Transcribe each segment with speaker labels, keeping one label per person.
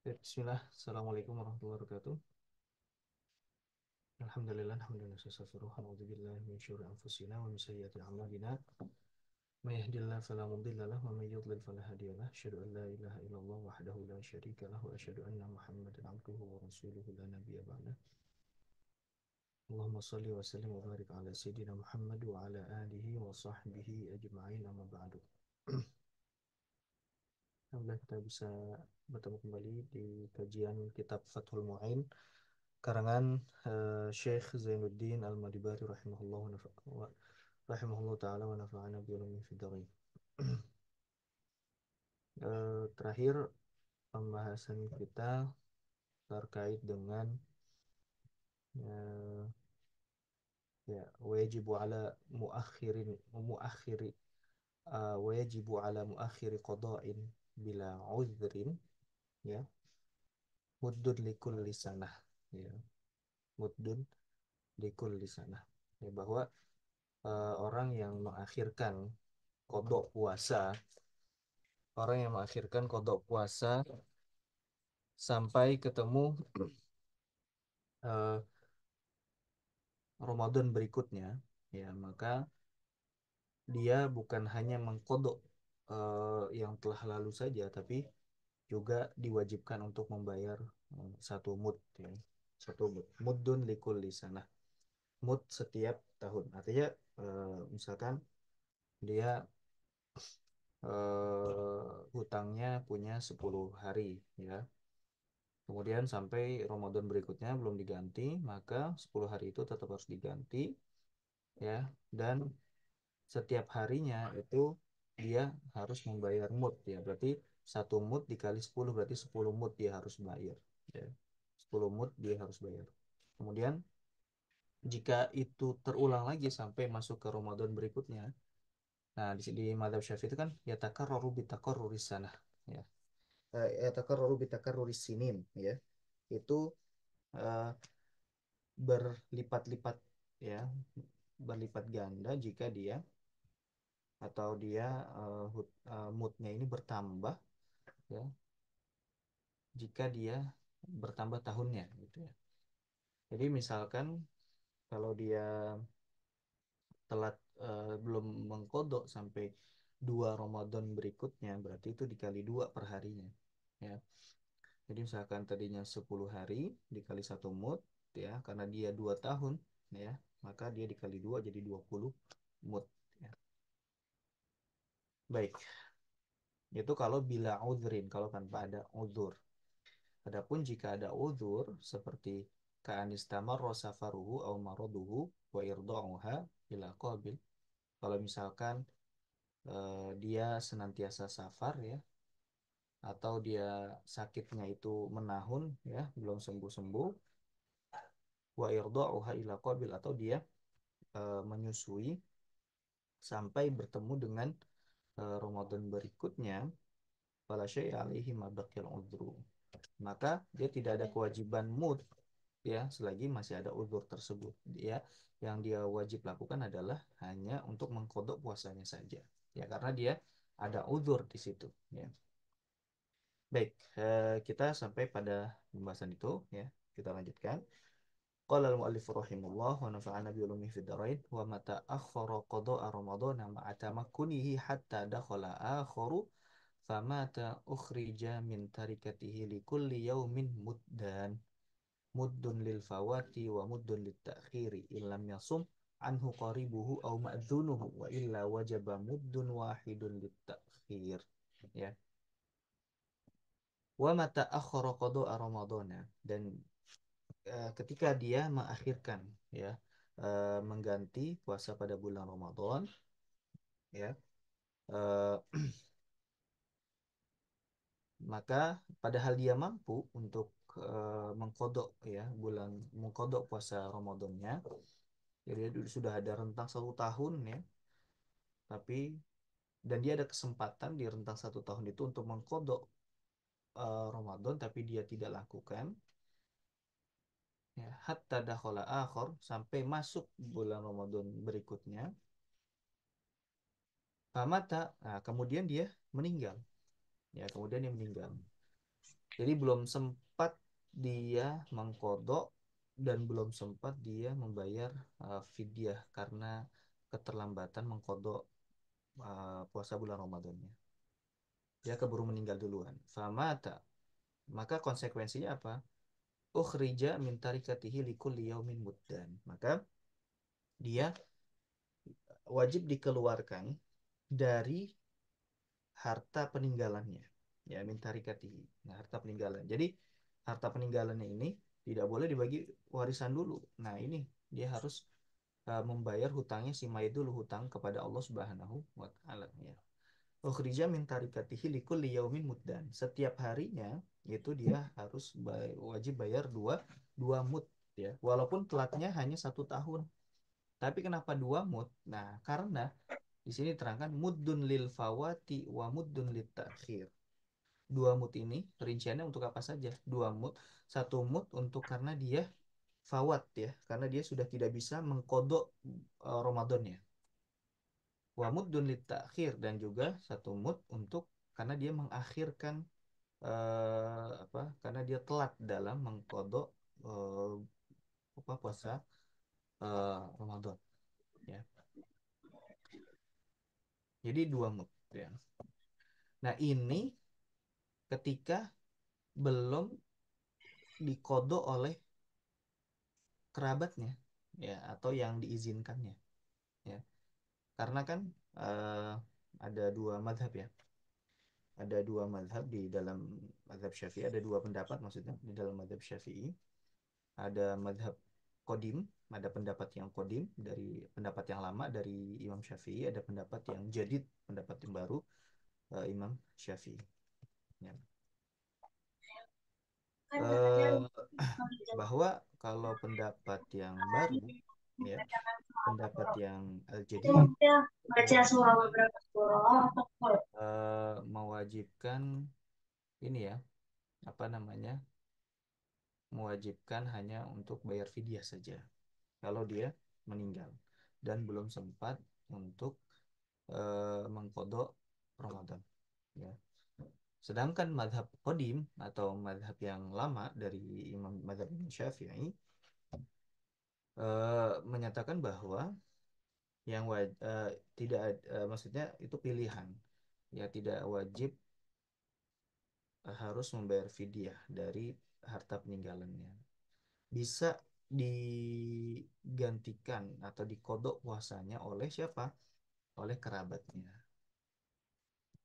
Speaker 1: Bismillah, Assalamualaikum warahmatullahi wabarakatuh. Alhamdulillah, alhamdulillah, wassalamualaikum warahmatullahi min syururi anfusina wa min sayyiati a'malina. May yahdihillahu fala mudilla lahu wa may yudlil fala hadiya lahu. Asyhadu an la ilaha illallah wahdahu la syarika lahu wa asyhadu anna Muhammadan abduhu wa rasuluhu la nabiyya ba'dah. Allahumma shalli wa sallim wa barik ala sayyidina Muhammad wa ala alihi wa sahbihi ajma'in amma ba'du. Alhamdulillah kita bisa bertemu kembali di kajian kitab Fathul Mu'in karangan Syekh Zainuddin Al-Madibari rahimahullah taala wa nafa'ana bi ulumi fid dharain. Terakhir pembahasan kita terkait dengan eh, ya wajibu ala muakhirin muakhiri wajibu ala muakhiri qada'in bila uzrin, ya, muddun likulli sanah, ya, muddun likulli sanah, ya, bahwa orang yang mengakhirkan kodok puasa, orang yang mengakhirkan kodok puasa sampai ketemu eh, Ramadan berikutnya, ya, maka dia bukan hanya mengkodok yang telah lalu saja, tapi juga diwajibkan untuk membayar satu mud, ya, satu mud, mudun likulli sanah, mud setiap tahun. Artinya misalkan dia hutangnya punya 10 hari, ya. Kemudian sampai Ramadan berikutnya belum diganti, maka 10 hari itu tetap harus diganti, ya. Dan setiap harinya itu dia harus membayar mut, ya. Berarti satu mut dikali 10 berarti 10 mut dia harus bayar, ya. 10 mut dia harus bayar. Kemudian jika itu terulang lagi sampai masuk ke Ramadan berikutnya, nah di madzhab Syafi'i itu kan ya takarraru bi takarruris sanah, ya. Ya takarraru bi takarruris sinin, ya. Itu eh, berlipat-lipat, ya, berlipat ganda jika dia atau dia moodnya ini bertambah, ya, jika dia bertambah tahunnya, gitu ya. Jadi misalkan kalau dia telat, belum mengkodok sampai 2 Ramadan berikutnya, berarti itu dikali 2 per harinya, ya. Jadi misalkan tadinya 10 hari dikali satu mood, ya, karena dia 2 tahun, ya, maka dia dikali 2 jadi 20 mood, ya. Baik, itu kalau bila uzrin, kalau tanpa ada uzur. Adapun jika ada uzur seperti ka'anistamar safaruhu au maraduhu wa irda'uha ila qabil. Kalau misalkan dia senantiasa safar, ya, atau dia sakitnya itu menahun, ya, belum sembuh-sembuh, wa irda'uha ila qabil, atau dia menyusui sampai bertemu dengan Ramadan berikutnya, fala syai'a alaihi ma baqiyal udhru. Maka dia tidak ada kewajiban mud, ya, selagi masih ada uzur tersebut. Dia yang dia wajib lakukan adalah hanya untuk mengkodok puasanya saja, ya, karena dia ada uzur di situ, ya. Baik, kita sampai pada pembahasan itu, ya. Kita lanjutkan. Qala al-mu'allif rahimahullah wa nafa'ana bi ulumihi fid dharain wa mata akhara qada'a ramadhana ma'a tamakkunihi hatta dakhala akharu famata ukhrija min tarikatihi li kulli yawmin muddan, muddun lil fawati wa muddun lit ta'khiri illam yasum anhu qaribuhu aw ma'dhunuhu wa illa wajaba muddun wahidun lit ta'khir, ya. Wa mata akhara qada'a ramadhana, dan ketika dia mengakhirkan, ya, mengganti puasa pada bulan Ramadan, ya, eh, maka padahal dia mampu untuk mengkodok, ya, mengkodok puasa Ramadannya, jadi dia sudah ada rentang 1 tahun, ya, tapi dan dia ada kesempatan di rentang 1 tahun itu untuk mengkodok Ramadan, tapi dia tidak lakukan, ya, hatta dakhala akhir, sampai masuk bulan Ramadan berikutnya, famata, nah, kemudian dia meninggal, ya, kemudian dia meninggal, Jadi belum sempat dia mengkodok dan belum sempat dia membayar fidyah karena keterlambatan mengkodok puasa bulan Ramadannya. Dia keburu meninggal duluan. Famata. Maka konsekuensinya apa? Ukhrija min tarikatihi likulli yaumin muddan. Maka dia wajib dikeluarkan dari harta peninggalannya. Ya, min tarikatihi. Nah, harta peninggalan. Jadi harta peninggalannya ini tidak boleh dibagi warisan dulu. Nah, ini dia harus membayar hutangnya si mayit dulu, hutang kepada Allah Subhanahu wa taala ya. Ukhrija min tarikatihi likulli yaumin muddan. Setiap harinya itu dia harus wajib bayar dua mud ya. Walaupun telatnya hanya 1 tahun. Tapi kenapa 2 mud? Nah, karena di sini terangkan muddun lil fawati wa muddun lit ta'khir. 2 mud ini rinciannya untuk apa saja? 2 mud, 1 mud untuk karena dia fawat ya, karena dia sudah tidak bisa mengkodok Ramadannya. Wa muddun lit ta'khir dan juga 1 mud untuk karena dia mengakhirkan apa? Karena dia telat dalam mengkodok eh, apa puasa Ramadan ya. Jadi 2 mud ya. Nah, ini ketika belum dikodok oleh kerabatnya ya atau yang diizinkannya ya. Karena kan eh, ada 2 madhab ya. Ada 2 madhab di dalam madhab Syafi'i, ada 2 pendapat maksudnya di dalam madhab Syafi'i. Ada madhab Kodim, ada pendapat yang Kodim dari pendapat yang lama dari Imam Syafi'i, ada pendapat yang Jadid, pendapat yang baru Imam Syafi'i. Ya. Eh, bahwa kalau pendapat yang baru, ya, pendapat yang Al-Jadid itu
Speaker 2: baca surah
Speaker 1: mewajibkan
Speaker 2: beberapa surah.
Speaker 1: mewajibkan ini ya, apa namanya, mewajibkan hanya untuk bayar fidyah saja kalau dia meninggal dan belum sempat untuk mengkodok Ramadan ya. Sedangkan madhab Qadim atau madhab yang lama dari madhab Imam Syafi'i menyatakan bahwa tidak maksudnya itu pilihan ya, tidak wajib harus membayar fidyah dari harta peninggalannya, bisa digantikan atau dikodok puasanya oleh siapa? Oleh kerabatnya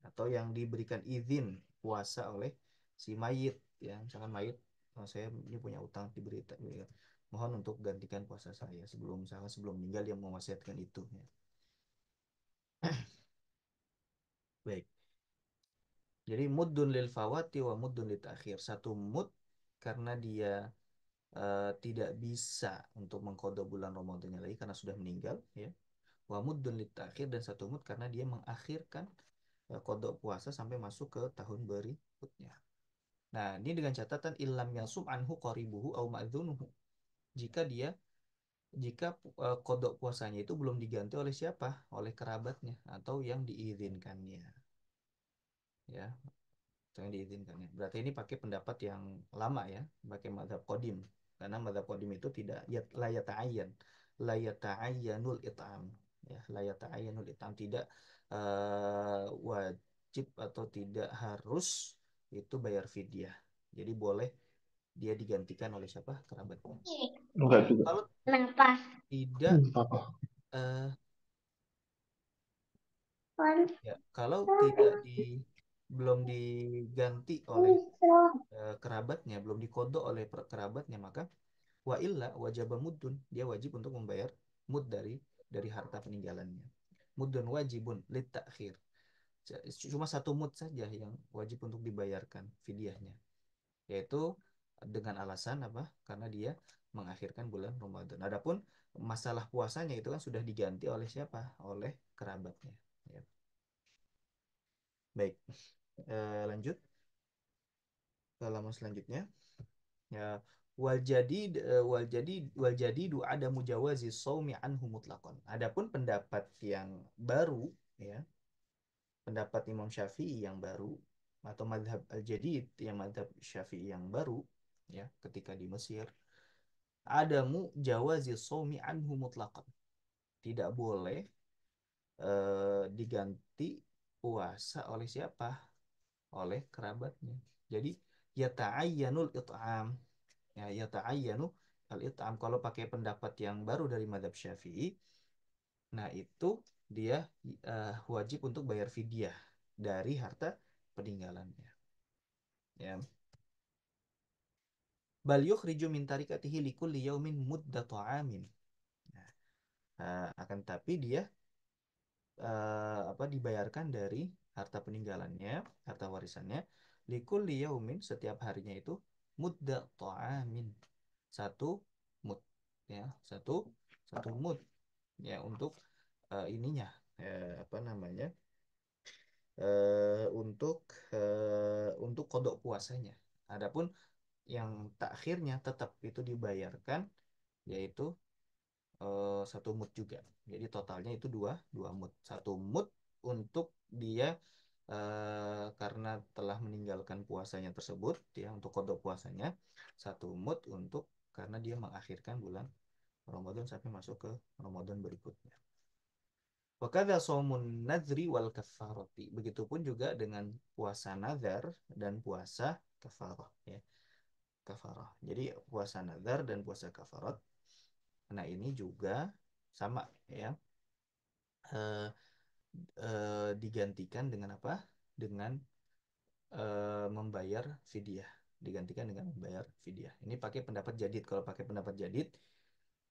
Speaker 1: atau yang diberikan izin puasa oleh si mayit ya. Misalkan mayit, saya ini punya utang diberi ya, mohon untuk gantikan puasa saya sebelum misalkan sebelum meninggal yang mewasiatkan itu ya. Baik. Jadi muddun lil fawati wa muddun lit akhir. 1 mud karena dia tidak bisa untuk mengkodok bulan Ramadannya lagi karena sudah meninggal ya. Wa muddun lit akhir dan 1 mud karena dia mengakhirkan kodok puasa sampai masuk ke tahun berikutnya. Nah, ini dengan catatan ilam yasum anhu qaribuhu au ma'dzunuhu. Jika dia jika kodok puasanya itu belum diganti oleh siapa? Oleh kerabatnya atau yang diizinkannya. Ya, atau yang diizinkan ya. Berarti ini pakai pendapat yang lama ya, pakai mazhab qadim. Karena mazhab qadim itu tidak la yata'ayyan, la yata'ayyanul it'am. Ya, la yata'ayyanul it'am tidak wajib atau tidak harus itu bayar fidyah. Jadi boleh dia digantikan oleh siapa? Kerabatnya.
Speaker 2: Enggak
Speaker 1: Ya,
Speaker 2: juga.
Speaker 1: kalau
Speaker 2: Kenapa?
Speaker 1: tidak
Speaker 2: Apa?
Speaker 1: eh,
Speaker 2: Kan
Speaker 1: ya, kalau tidak belum diganti oleh kerabatnya, belum dikodok oleh kerabatnya, maka wa illa wajib mudun, dia wajib untuk membayar mud dari harta peninggalannya. Mudun wajibun lit takhir. Cuma 1 mud saja yang wajib untuk dibayarkan fidyahnya, yaitu dengan alasan apa? Karena dia mengakhirkan bulan Ramadan. Adapun masalah puasanya itu kan sudah diganti oleh siapa? Oleh kerabatnya. Ya. Baik, lanjut ke halaman selanjutnya. Ya, wal jadi ada mujawazi shaumi anhu mutlaqan. Adapun pendapat yang baru ya, pendapat Imam Syafi'i yang baru atau madhab al-jadid, yang madhab Syafi'i yang baru, ya, ketika di Mesir, adamu jawazi shaumi anhu mutlaqan. Tidak boleh diganti puasa oleh siapa? Oleh kerabatnya. Jadi yata'ayyanul it'am. Ya, yata'ayyanu al-it'am. Kalau pakai pendapat yang baru dari madhab Syafi'i, nah itu dia wajib untuk bayar fidyah dari harta peninggalannya. Ya. Bal yukhriju min tarikatihi likulli yaumin muddatu amin. Nah, akan tapi dia apa, dibayarkan dari harta peninggalannya, harta warisannya, likulli yaumin, setiap harinya itu muddatu amin. Satu mud, ya, satu mud, ya, untuk ininya, apa namanya, untuk kodok puasanya. Adapun yang takhirnya tetap itu dibayarkan, yaitu satu mut juga. Jadi totalnya itu dua dua mut. Satu mut untuk dia karena telah meninggalkan puasanya tersebut, ya, untuk kodok puasanya. Satu mut untuk karena dia mengakhirkan bulan Ramadan sampai masuk ke Ramadan berikutnya. Wakadha somun nadri wal kafaroti. Begitupun juga dengan puasa nazar dan puasa kafarah, ya. Kafarah. Jadi puasa nazar dan puasa kafarat. Nah, ini juga sama, ya. Eh, Digantikan dengan apa? Dengan membayar fidyah. Digantikan dengan membayar fidyah. Ini pakai pendapat jadid. Kalau pakai pendapat jadid,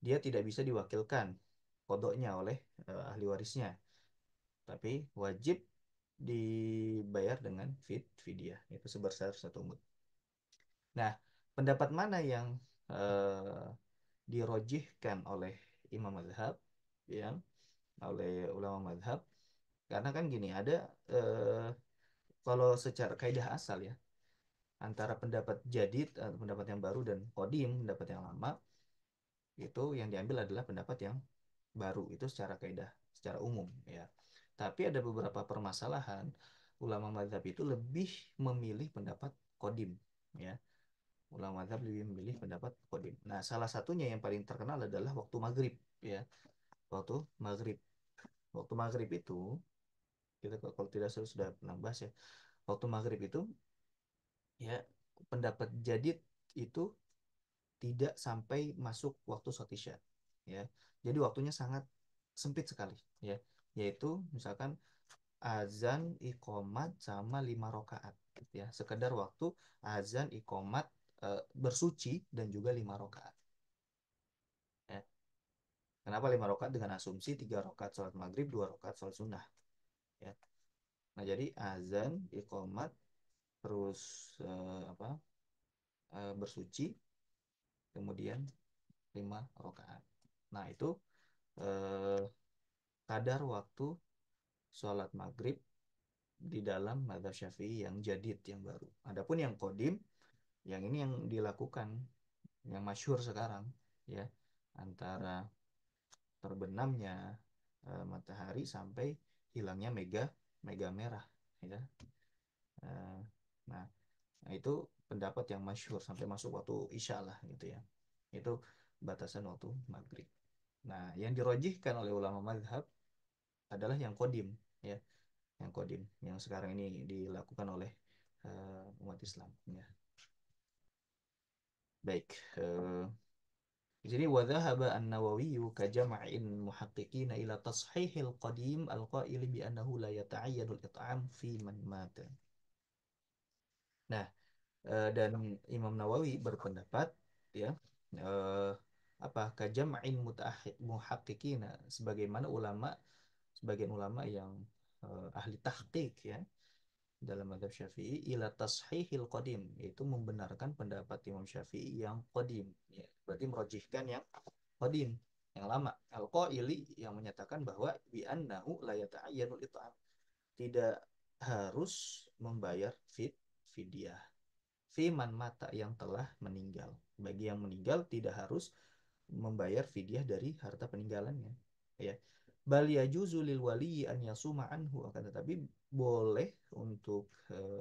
Speaker 1: dia tidak bisa diwakilkan kodoknya oleh ahli warisnya, tapi wajib dibayar dengan fidyah, itu sebesar satu mud. Nah, pendapat mana yang eh, dirojihkan oleh imam mazhab, yang oleh ulama mazhab? Karena kan gini, ada eh, kalau secara kaidah asal, ya, antara pendapat jadid, pendapat yang baru, dan kodim, pendapat yang lama, itu yang diambil adalah pendapat yang baru, itu secara kaidah, secara umum, ya. Tapi ada beberapa permasalahan, ulama mazhab itu lebih memilih pendapat kodim, ya. Ulama mazhab lebih memilih pendapat kodim. Nah, salah satunya yang paling terkenal adalah waktu maghrib, ya. Waktu maghrib, waktu maghrib itu, kita kalau tidak salah sudah pernah bahas, ya. Waktu maghrib itu, ya, pendapat jadid itu tidak sampai masuk waktu sholat isya, ya. Jadi waktunya sangat sempit sekali, ya, yaitu misalkan azan, iqomat, sama 5 rakaat, ya, sekedar waktu azan, iqomat, bersuci, dan juga 5 rakaat, ya. Kenapa 5 rakaat? Dengan asumsi 3 rakaat sholat maghrib, 2 rakaat sholat sunnah, ya. Nah, jadi azan, iqomat, terus apa, bersuci, kemudian 5 rakaat. Nah, itu eh, kadar waktu sholat maghrib di dalam mazhab Syafi'i yang jadid, yang baru. Adapun yang kodim, yang ini yang dilakukan, yang masyhur sekarang, ya, antara terbenamnya matahari sampai hilangnya mega mega merah, ya. Eh, nah, nah, itu pendapat yang masyhur sampai masuk waktu isya lah, gitu, ya. Itu batasan waktu maghrib. Nah, yang dirojihkan oleh ulama mazhab adalah yang kodim, ya, yang kodim, yang sekarang ini dilakukan oleh umat Islam, ya. Baik, di sini wadhahaba an-Nawawi ka jam'in muhaqqiqin ila tashihil qadim al-qail bi annahu la yata'ayyanu al-it'am fi man mata. Nah, dan Imam Nawawi berpendapat, ya, eh, apa, ka jam'in muhaqqiqin, sebagaimana ulama, sebagian ulama yang ahli tahqiq, ya, dalam mazhab Syafi'i, ila tashihil qadim, yaitu membenarkan pendapat Imam Syafi'i yang qadim, ya. Berarti merojihkan yang qadim, yang lama, al-qaili, yang menyatakan bahwa bi annahu la yata'ayyanul it'am, tidak harus membayar fidyah fiman mata, yang telah meninggal. Bagi yang meninggal tidak harus membayar fidyah dari harta peninggalannya, ya. Bal yajuzu lil wali an yasuma anhu, akan tetapi boleh untuk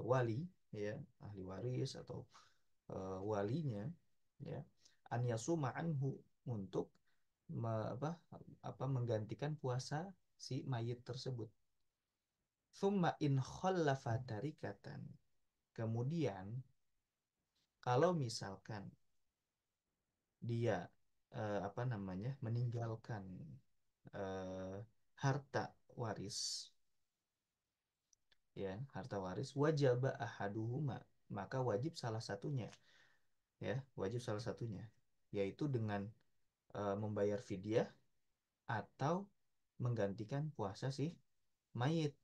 Speaker 1: wali, ya, ahli waris atau walinya, ya, an yasuma anhu, untuk menggantikan puasa si mayit tersebut. Thumma in khallafa tarikatan. Kemudian kalau misalkan dia meninggalkan eh, harta waris, ya, harta waris, wajib ahaduhuma, maka wajib salah satunya, ya, wajib salah satunya, yaitu dengan membayar fidyah atau menggantikan puasa si mayit,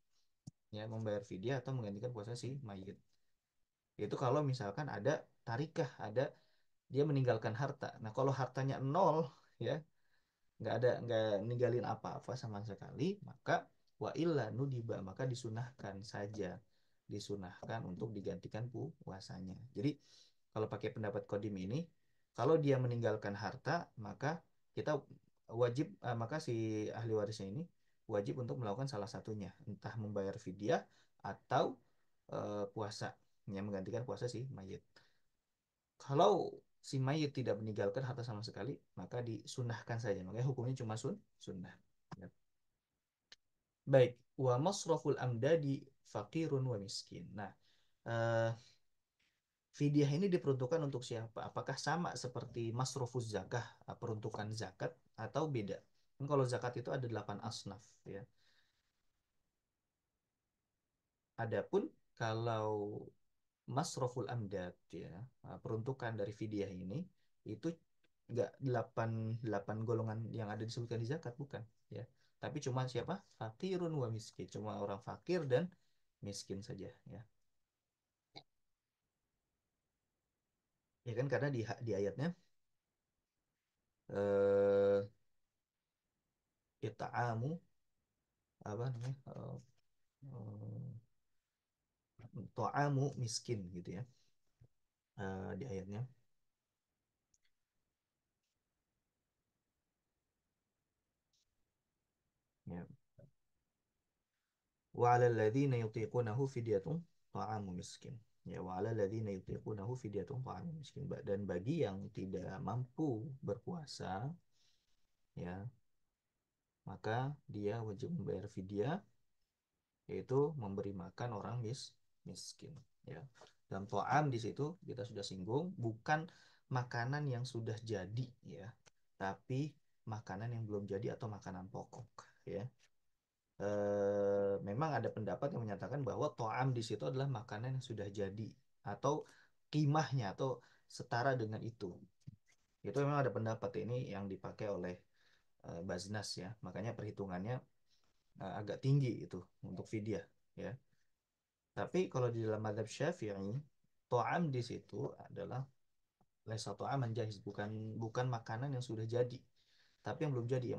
Speaker 1: ya, membayar fidyah atau menggantikan puasa si mayit. Itu kalau misalkan ada tarikah, ada dia meninggalkan harta. Nah, kalau hartanya nol, ya, nggak ninggalin apa-apa sama sekali, maka wa illa nudiba, maka disunahkan untuk digantikan puasanya. Jadi kalau pakai pendapat Kodim ini, kalau dia meninggalkan harta, maka kita maka si ahli warisnya ini wajib untuk melakukan salah satunya, entah membayar fidyah atau puasa, yang menggantikan puasa si mayit. Kalau si mayit tidak meninggalkan harta sama sekali, maka disunahkan saja. Makanya hukumnya cuma sunnah. Ya. Baik, wa masraful amdadi fakirun wa miskin. Nah, eh, fidyah ini diperuntukkan untuk siapa? Apakah sama seperti masrufuz zakah, peruntukan zakat, atau beda? Kan kalau zakat itu ada 8 asnaf, ya. Adapun kalau masroful amdad, ya, peruntukan dari fidyah ini itu enggak delapan golongan yang ada disebutkan di zakat, bukan, ya, tapi cuma siapa, fakirun wa miskin, cuma orang fakir dan miskin saja, ya. Ya kan, karena di ayatnya eh ita'amu apa namanya to'amu miskin gitu, ya, di ayatnya, ya. Wa 'alal ladzina yutiqunahu fidyatun ta'amu miskin. Ya, wa 'alal ladzina yutiqunahu fidyatun ta'amu miskin. Dan bagi yang tidak mampu berpuasa, ya, maka dia wajib membayar fidyah, yaitu memberi makan orang miskin, ya. Dan ta'am di situ kita sudah singgung, bukan makanan yang sudah jadi, ya, tapi makanan yang belum jadi atau makanan pokok, ya. Memang ada pendapat yang menyatakan bahwa to'am di situ adalah makanan yang sudah jadi atau kimahnya atau setara dengan itu. Itu memang ada pendapat ini yang dipakai oleh Baznas, ya. Makanya perhitungannya agak tinggi itu untuk fidyah, ya. Tapi kalau di dalam mazhab Syafi'i, to'am di situ adalah laisa to'aman jahis, bukan bukan makanan yang sudah jadi, tapi yang belum jadi, ya,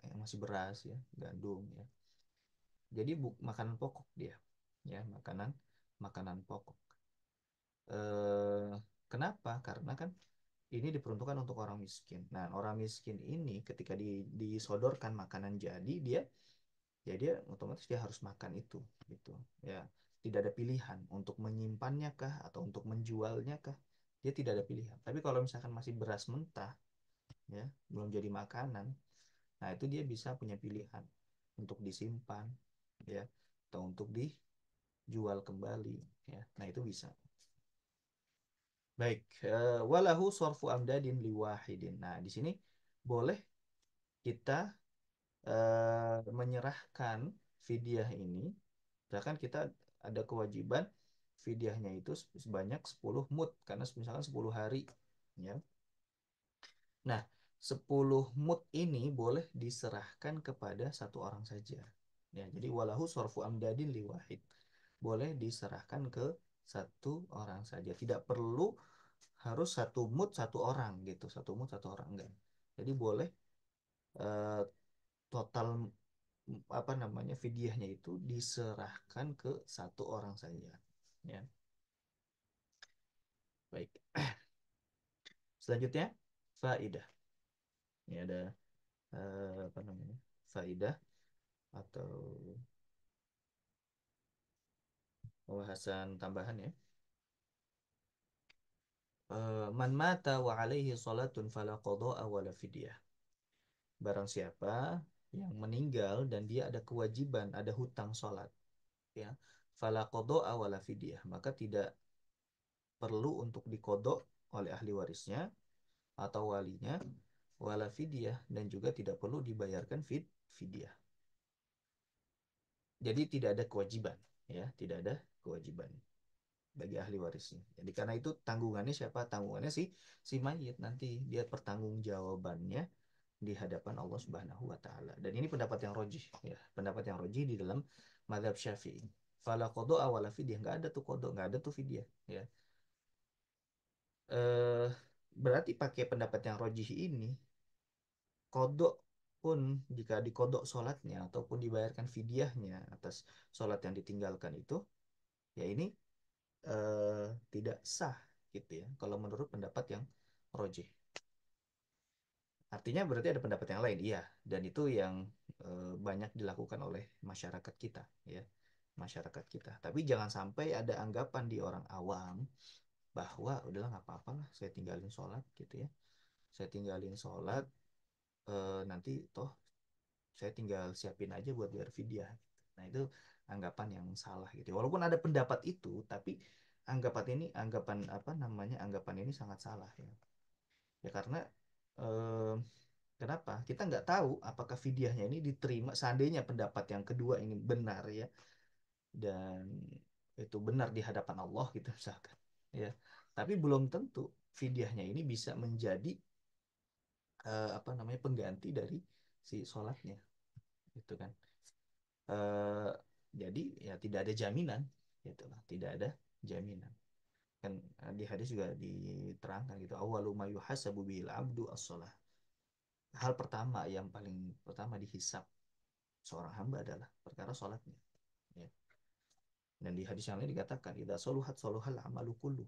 Speaker 1: yang masih beras, ya, gandum, ya. Jadi makanan pokok dia, ya, makanan makanan pokok. Eh, Kenapa? Karena kan ini diperuntukkan untuk orang miskin. Nah, orang miskin ini ketika disodorkan makanan jadi, dia otomatis dia harus makan itu, gitu, ya. Tidak ada pilihan untuk menyimpannya kah atau untuk menjualnya kah? Dia tidak ada pilihan. Tapi kalau misalkan masih beras mentah, ya, belum jadi makanan, nah itu dia bisa punya pilihan untuk disimpan, ya, atau untuk dijual kembali, ya. Nah, itu bisa. Baik, walahu sorfu amdadin liwahidin. Nah, di sini boleh kita menyerahkan fidyah ini, misalkan kita ada kewajiban fidyahnya itu sebanyak 10 mud, karena misalkan 10 hari, ya. Nah, 10 mud ini boleh diserahkan kepada satu orang saja. Ya, jadi walahu sorfu amdadin liwahid. Boleh diserahkan ke satu orang saja. Tidak perlu harus satu mud satu orang gitu. Satu mud satu orang, enggak. Jadi boleh eh, total fidyahnya itu diserahkan ke satu orang saja. Ya, baik. Selanjutnya faidah. Ini ada faidah atau Pembahasan tambahan ya. Man mata wa alaihi salatun fala qada'a wala fidyah. Barang siapa yang meninggal dan dia ada kewajiban, ada hutang salat, ya. Fala qada'a wala fidyah, maka tidak perlu untuk dikodok oleh ahli warisnya atau walinya, wala fidyah, dan juga tidak perlu dibayarkan fidyah. Jadi tidak ada kewajiban, ya, tidak ada kewajiban bagi ahli warisnya. Jadi karena itu tanggungannya siapa? Tanggungannya si mayit, nanti dia pertanggungjawabannya di hadapan Allah Subhanahu wa taala. Dan ini pendapat yang rojih, ya, pendapat yang rojih di dalam mazhab Syafi'i. Fala qada wala fidyah, enggak ada tuh qada, enggak ada tuh fidyah, ya. Eh berarti pakai pendapat yang rojih ini, kodok pun jika dikodok sholatnya ataupun dibayarkan fidyahnya atas sholat yang ditinggalkan itu, ya ini tidak sah gitu ya. Kalau menurut pendapat yang rojih, artinya berarti ada pendapat yang lain, iya. Dan itu yang banyak dilakukan oleh masyarakat kita, ya, masyarakat kita. Tapi jangan sampai ada anggapan di orang awam bahwa udahlah nggak apa-apa lah, saya tinggalin sholat gitu ya. Saya tinggalin sholat, nanti toh saya tinggal siapin aja buat bayar fidyah. Nah itu anggapan yang salah gitu. Walaupun ada pendapat itu, tapi anggapan apa namanya, anggapan ini sangat salah ya. Ya karena eh, kenapa? Kita nggak tahu apakah fidyahnya ini diterima seandainya pendapat yang kedua ini benar ya, dan itu benar di hadapan Allah gitu misalkan. Ya, tapi belum tentu fidyahnya ini bisa menjadi apa namanya, pengganti dari si sholatnya, gitu kan. eh, jadi ya tidak ada jaminan, gitu lah, tidak ada jaminan kan. Di hadis juga diterangkan gitu, awalu ma yuhasabu bihil abdu as-shalah. Hal pertama yang paling pertama dihisap seorang hamba adalah perkara sholatnya, ya. Dan di hadis yang lain dikatakan idza soluhat soluhal amalu kullu,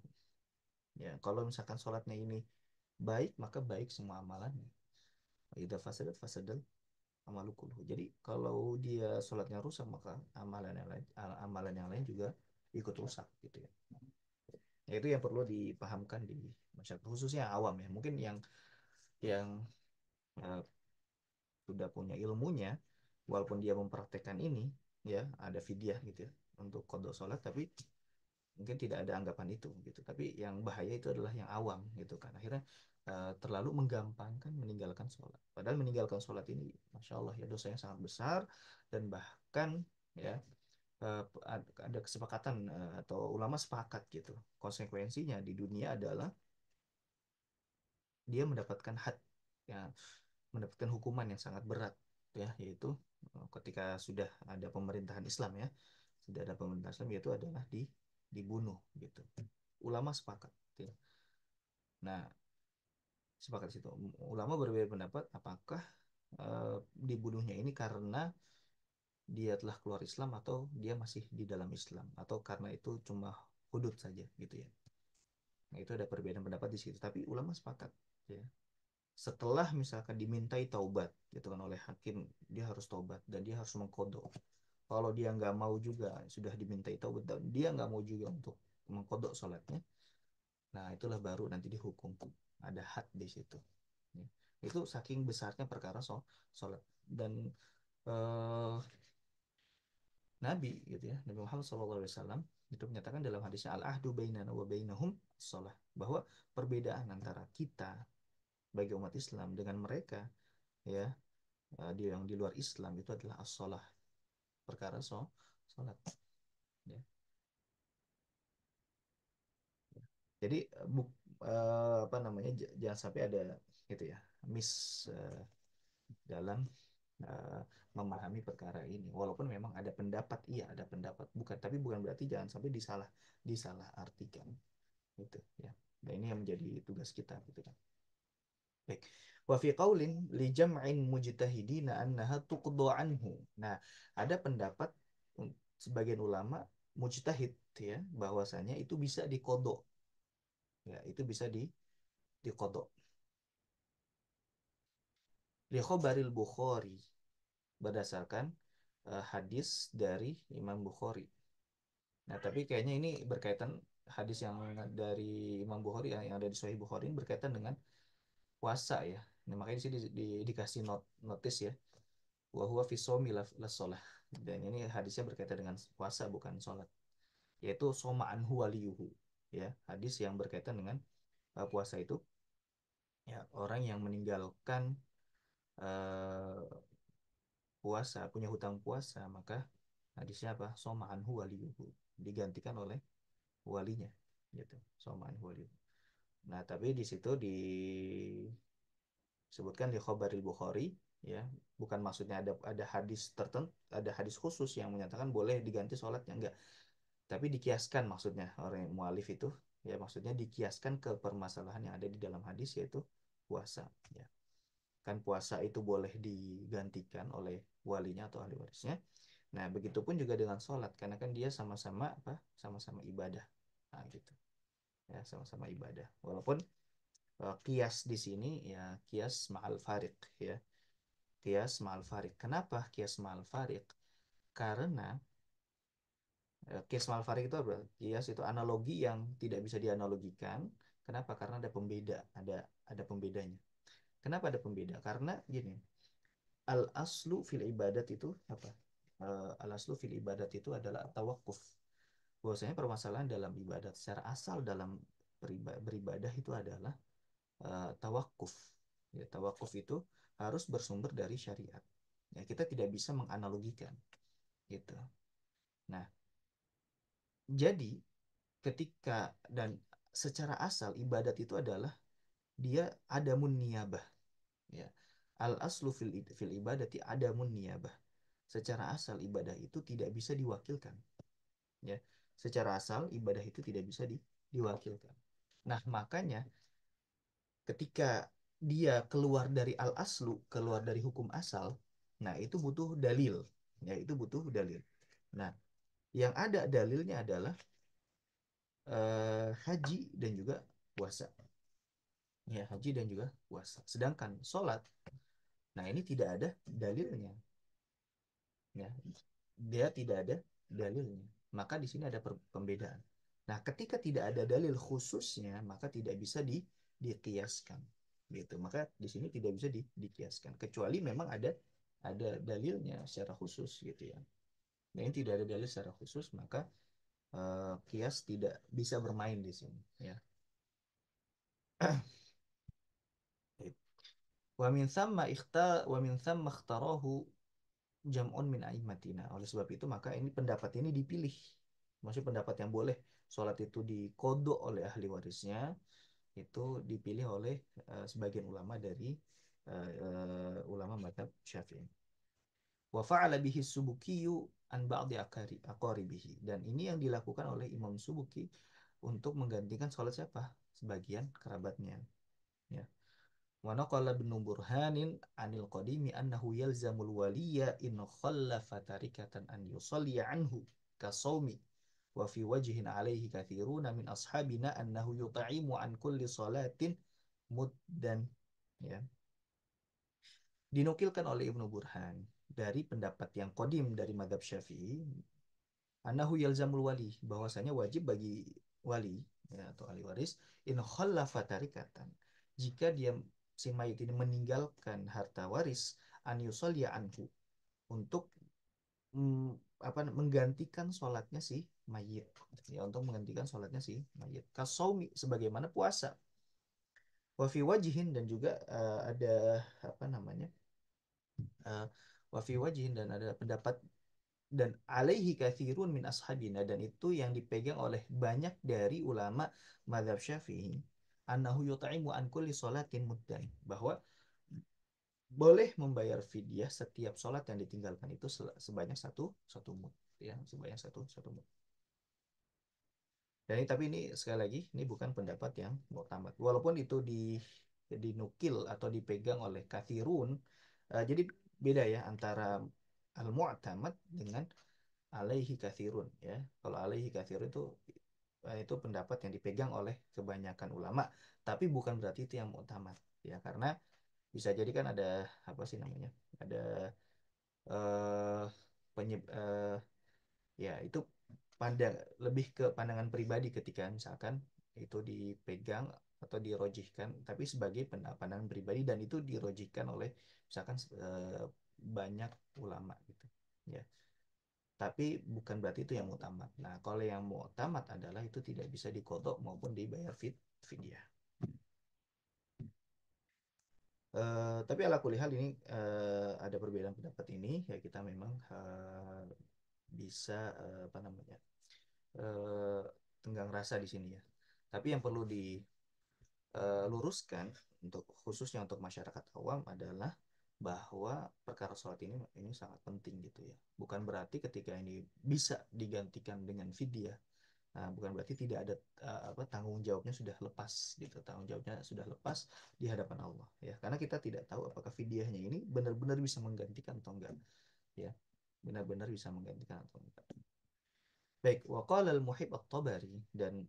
Speaker 1: ya, kalau misalkan sholatnya ini baik maka baik semua amalannya. Idza fasadat fasadal amalu kullu. Jadi kalau dia sholatnya rusak maka amalan yang lain juga ikut rusak gitu ya. Ya, itu yang perlu dipahamkan di masyarakat khususnya awam ya. Mungkin yang eh, sudah punya ilmunya, walaupun dia mempraktekkan ini, ya, ada fidyah gitu ya untuk kodok sholat, tapi mungkin tidak ada anggapan itu gitu. Tapi yang bahaya itu adalah yang awam gitu kan, akhirnya terlalu menggampangkan meninggalkan sholat, padahal meninggalkan sholat ini masya Allah ya dosanya sangat besar. Dan bahkan ya, ada kesepakatan atau ulama sepakat gitu, konsekuensinya di dunia adalah dia mendapatkan had, ya, mendapatkan hukuman yang sangat berat, ya, yaitu ketika sudah ada pemerintahan Islam, ya, sudah ada pemerintahan Islam, yaitu adalah dibunuh gitu. Ulama sepakat, ya. Nah, sepakat situ ulama berbeda pendapat apakah dibunuhnya ini karena dia telah keluar Islam atau dia masih di dalam Islam, atau karena itu cuma hudud saja gitu ya. Nah, itu ada perbedaan pendapat di situ, tapi ulama sepakat, ya, setelah misalkan dimintai taubat gitu kan oleh hakim, dia harus taubat dan dia harus mengkodok. Kalau dia nggak mau juga, sudah dimintai taubat dan dia nggak mau juga untuk mengkodok sholatnya, nah itulah baru nanti dihukum, ada had di situ, ya. Itu saking besarnya perkara sholat. Dan eh, Nabi gitu ya, Nabi Muhammad SAW itu menyatakan dalam hadisnya al ahdu bainana wa bainahum sholat, bahwa perbedaan antara kita bagi umat Islam dengan mereka, ya, dia yang di luar Islam itu adalah as-shalah, perkara sholat, ya. Jadi apa namanya, jangan sampai ada gitu ya, miss dalam eh, memahami perkara ini. Walaupun memang ada pendapat, iya ada pendapat, bukan, tapi bukan berarti jangan sampai disalah artikan gitu ya. Dan ini yang menjadi tugas kita gitu kan. Baik. Wa fi qaulin li jam'in mujtahidina annaha tuqdu anhu. Nah, ada pendapat sebagian ulama mujtahid ya, bahwasanya itu bisa dikodok. Ya, itu bisa dikodok. Li khabaril Bukhari, berdasarkan hadis dari Imam Bukhari. Nah, tapi kayaknya ini berkaitan hadis yang dari Imam Bukhari yang ada di Sahih Bukhari ini berkaitan dengan puasa ya. Nah, makanya di sini dikasih notis ya. Wa huwa fi shaumi la shalah. Dan ini hadisnya berkaitan dengan puasa bukan sholat. Yaitu soma anhu waliyuhu. Ya, hadis yang berkaitan dengan puasa itu ya orang yang meninggalkan uh, puasa, punya hutang puasa, maka hadisnya apa? Soma anhu waliyuhu. Digantikan oleh walinya gitu. Soma anhu waliyuhu. Nah, tapi di situ disebutkan di khobaril Bukhari ya, bukan maksudnya ada hadis tertentu, ada hadis khusus yang menyatakan boleh diganti sholatnya enggak, tapi dikiaskan maksudnya orang yang mualif itu ya, maksudnya dikiaskan ke permasalahan yang ada di dalam hadis yaitu puasa ya. Kan puasa itu boleh digantikan oleh walinya atau ahli warisnya. Nah, begitupun juga dengan sholat karena kan dia sama-sama apa? Sama-sama ibadah. Nah, gitu. Ya, sama-sama ibadah. Walaupun kias di sini ya kias ma'al farik ya. Kias ma'al farik. Kenapa kias ma'al farik? Karena kias ma'al farik itu apa? Kias itu analogi yang tidak bisa dianalogikan. Kenapa? Karena ada pembeda, ada pembedanya. Kenapa ada pembeda? Karena gini, al aslu fil ibadat itu apa? Al aslu fil ibadat itu adalah tawakuf. Bahwasanya permasalahan dalam ibadat secara asal dalam beribadah itu adalah tawakuf. Ya, tawakuf itu harus bersumber dari syariat. Ya, kita tidak bisa menganalogikan gitu. Nah, jadi ketika dan secara asal ibadat itu adalah dia adamun niyabah ya. Al aslu fil ibadati adamun niyabah. Secara asal ibadah itu tidak bisa diwakilkan ya. Secara asal ibadah itu tidak bisa diwakilkan. Nah, makanya ketika dia keluar dari al aslu, keluar dari hukum asal, nah itu butuh dalil. Ya, itu butuh dalil. Nah, yang ada dalilnya adalah haji dan juga puasa. Ya, haji dan juga puasa. Sedangkan sholat, nah ini tidak ada dalilnya. Ya, dia tidak ada dalilnya. Maka di sini ada pembedaan. Nah, ketika tidak ada dalil khususnya, maka tidak bisa dikiaskan. Gitu. Maka di sini tidak bisa dikiaskan. Kecuali memang ada dalilnya secara khusus gitu ya. Nah, ini tidak ada dalil secara khusus, maka kias tidak bisa bermain di sini. Ya. Wa min thamma ikhtarahu jam'un min a'immatina. Oleh sebab itu maka ini pendapat ini dipilih. Maksudnya pendapat yang boleh sholat itu dikodok oleh ahli warisnya itu dipilih oleh sebagian ulama dari ulama madhab Syafi'i. Wa fa'ala bihi Subukiyu an ba'di aqaribihi. Dan ini yang dilakukan oleh Imam Subuki untuk menggantikan sholat siapa? Sebagian kerabatnya. Ya. Wa naqala ibnu Burhanin anil qadimi annahu yalzamul waliya in khallafa tarikatan an yusalli anhu kasawmi wa fi wajhin alaihi kathiruna min ashabina annahu yuta'imu an kulli salatin muddan ya. Dinukilkan oleh Ibnu Burhan dari pendapat yang kodim dari madhab Syafi'i annahu yalzamul wali bahwasanya wajib bagi wali ya, atau ahli waris in khallafa tarikatan jika dia si mayit ini meninggalkan harta waris an yusalli anhu untuk mm, menggantikan sholatnya si mayit ya, untuk menggantikan sholatnya si mayit kasaumi sebagaimana puasa wafi wajihin dan juga ada apa namanya uh, wafi wajihin dan ada pendapat dan alaihi kathirun min ashabina dan itu yang dipegang oleh banyak dari ulama madhab syafi'i annahu yut'imu an kulli sholatin muddan bahwa boleh membayar fidyah setiap sholat yang ditinggalkan itu sebanyak satu mud ya sebanyak satu mud. Dan ini tapi ini sekali lagi ini bukan pendapat yang muktamad walaupun itu dinukil atau dipegang oleh kathirun. Jadi beda ya antara al-mu'tamad dengan alaihi kathirun ya. Kalau alaihi kathirun itu pendapat yang dipegang oleh kebanyakan ulama tapi bukan berarti itu yang muktamad ya, karena bisa jadi kan ada apa sih namanya, ada eh penyeb ya itu pandang lebih ke pandangan pribadi ketika misalkan itu dipegang atau dirojihkan, tapi sebagai pandangan pribadi dan itu dirojihkan oleh misalkan banyak ulama gitu ya. Tapi bukan berarti itu yang mutamat. Nah, kalau yang mutamat adalah itu tidak bisa dikodok maupun dibayar fidyah. Tapi ala kulli hal ini ada perbedaan pendapat ini ya, kita memang bisa apa namanya, eh, tenggang rasa di sini ya. Tapi yang perlu diluruskan untuk khususnya untuk masyarakat awam adalah bahwa perkara sholat ini sangat penting gitu ya. Bukan berarti ketika ini bisa digantikan dengan fidyah. Nah, bukan berarti tidak ada apa, tanggung jawabnya sudah lepas gitu. Tanggung jawabnya sudah lepas di hadapan Allah ya. Karena kita tidak tahu apakah fidyahnya ini benar-benar bisa menggantikan atau enggak ya. Benar-benar bisa menggantikan atau enggak. Baik, waqala al-Muhib at-Tabari dan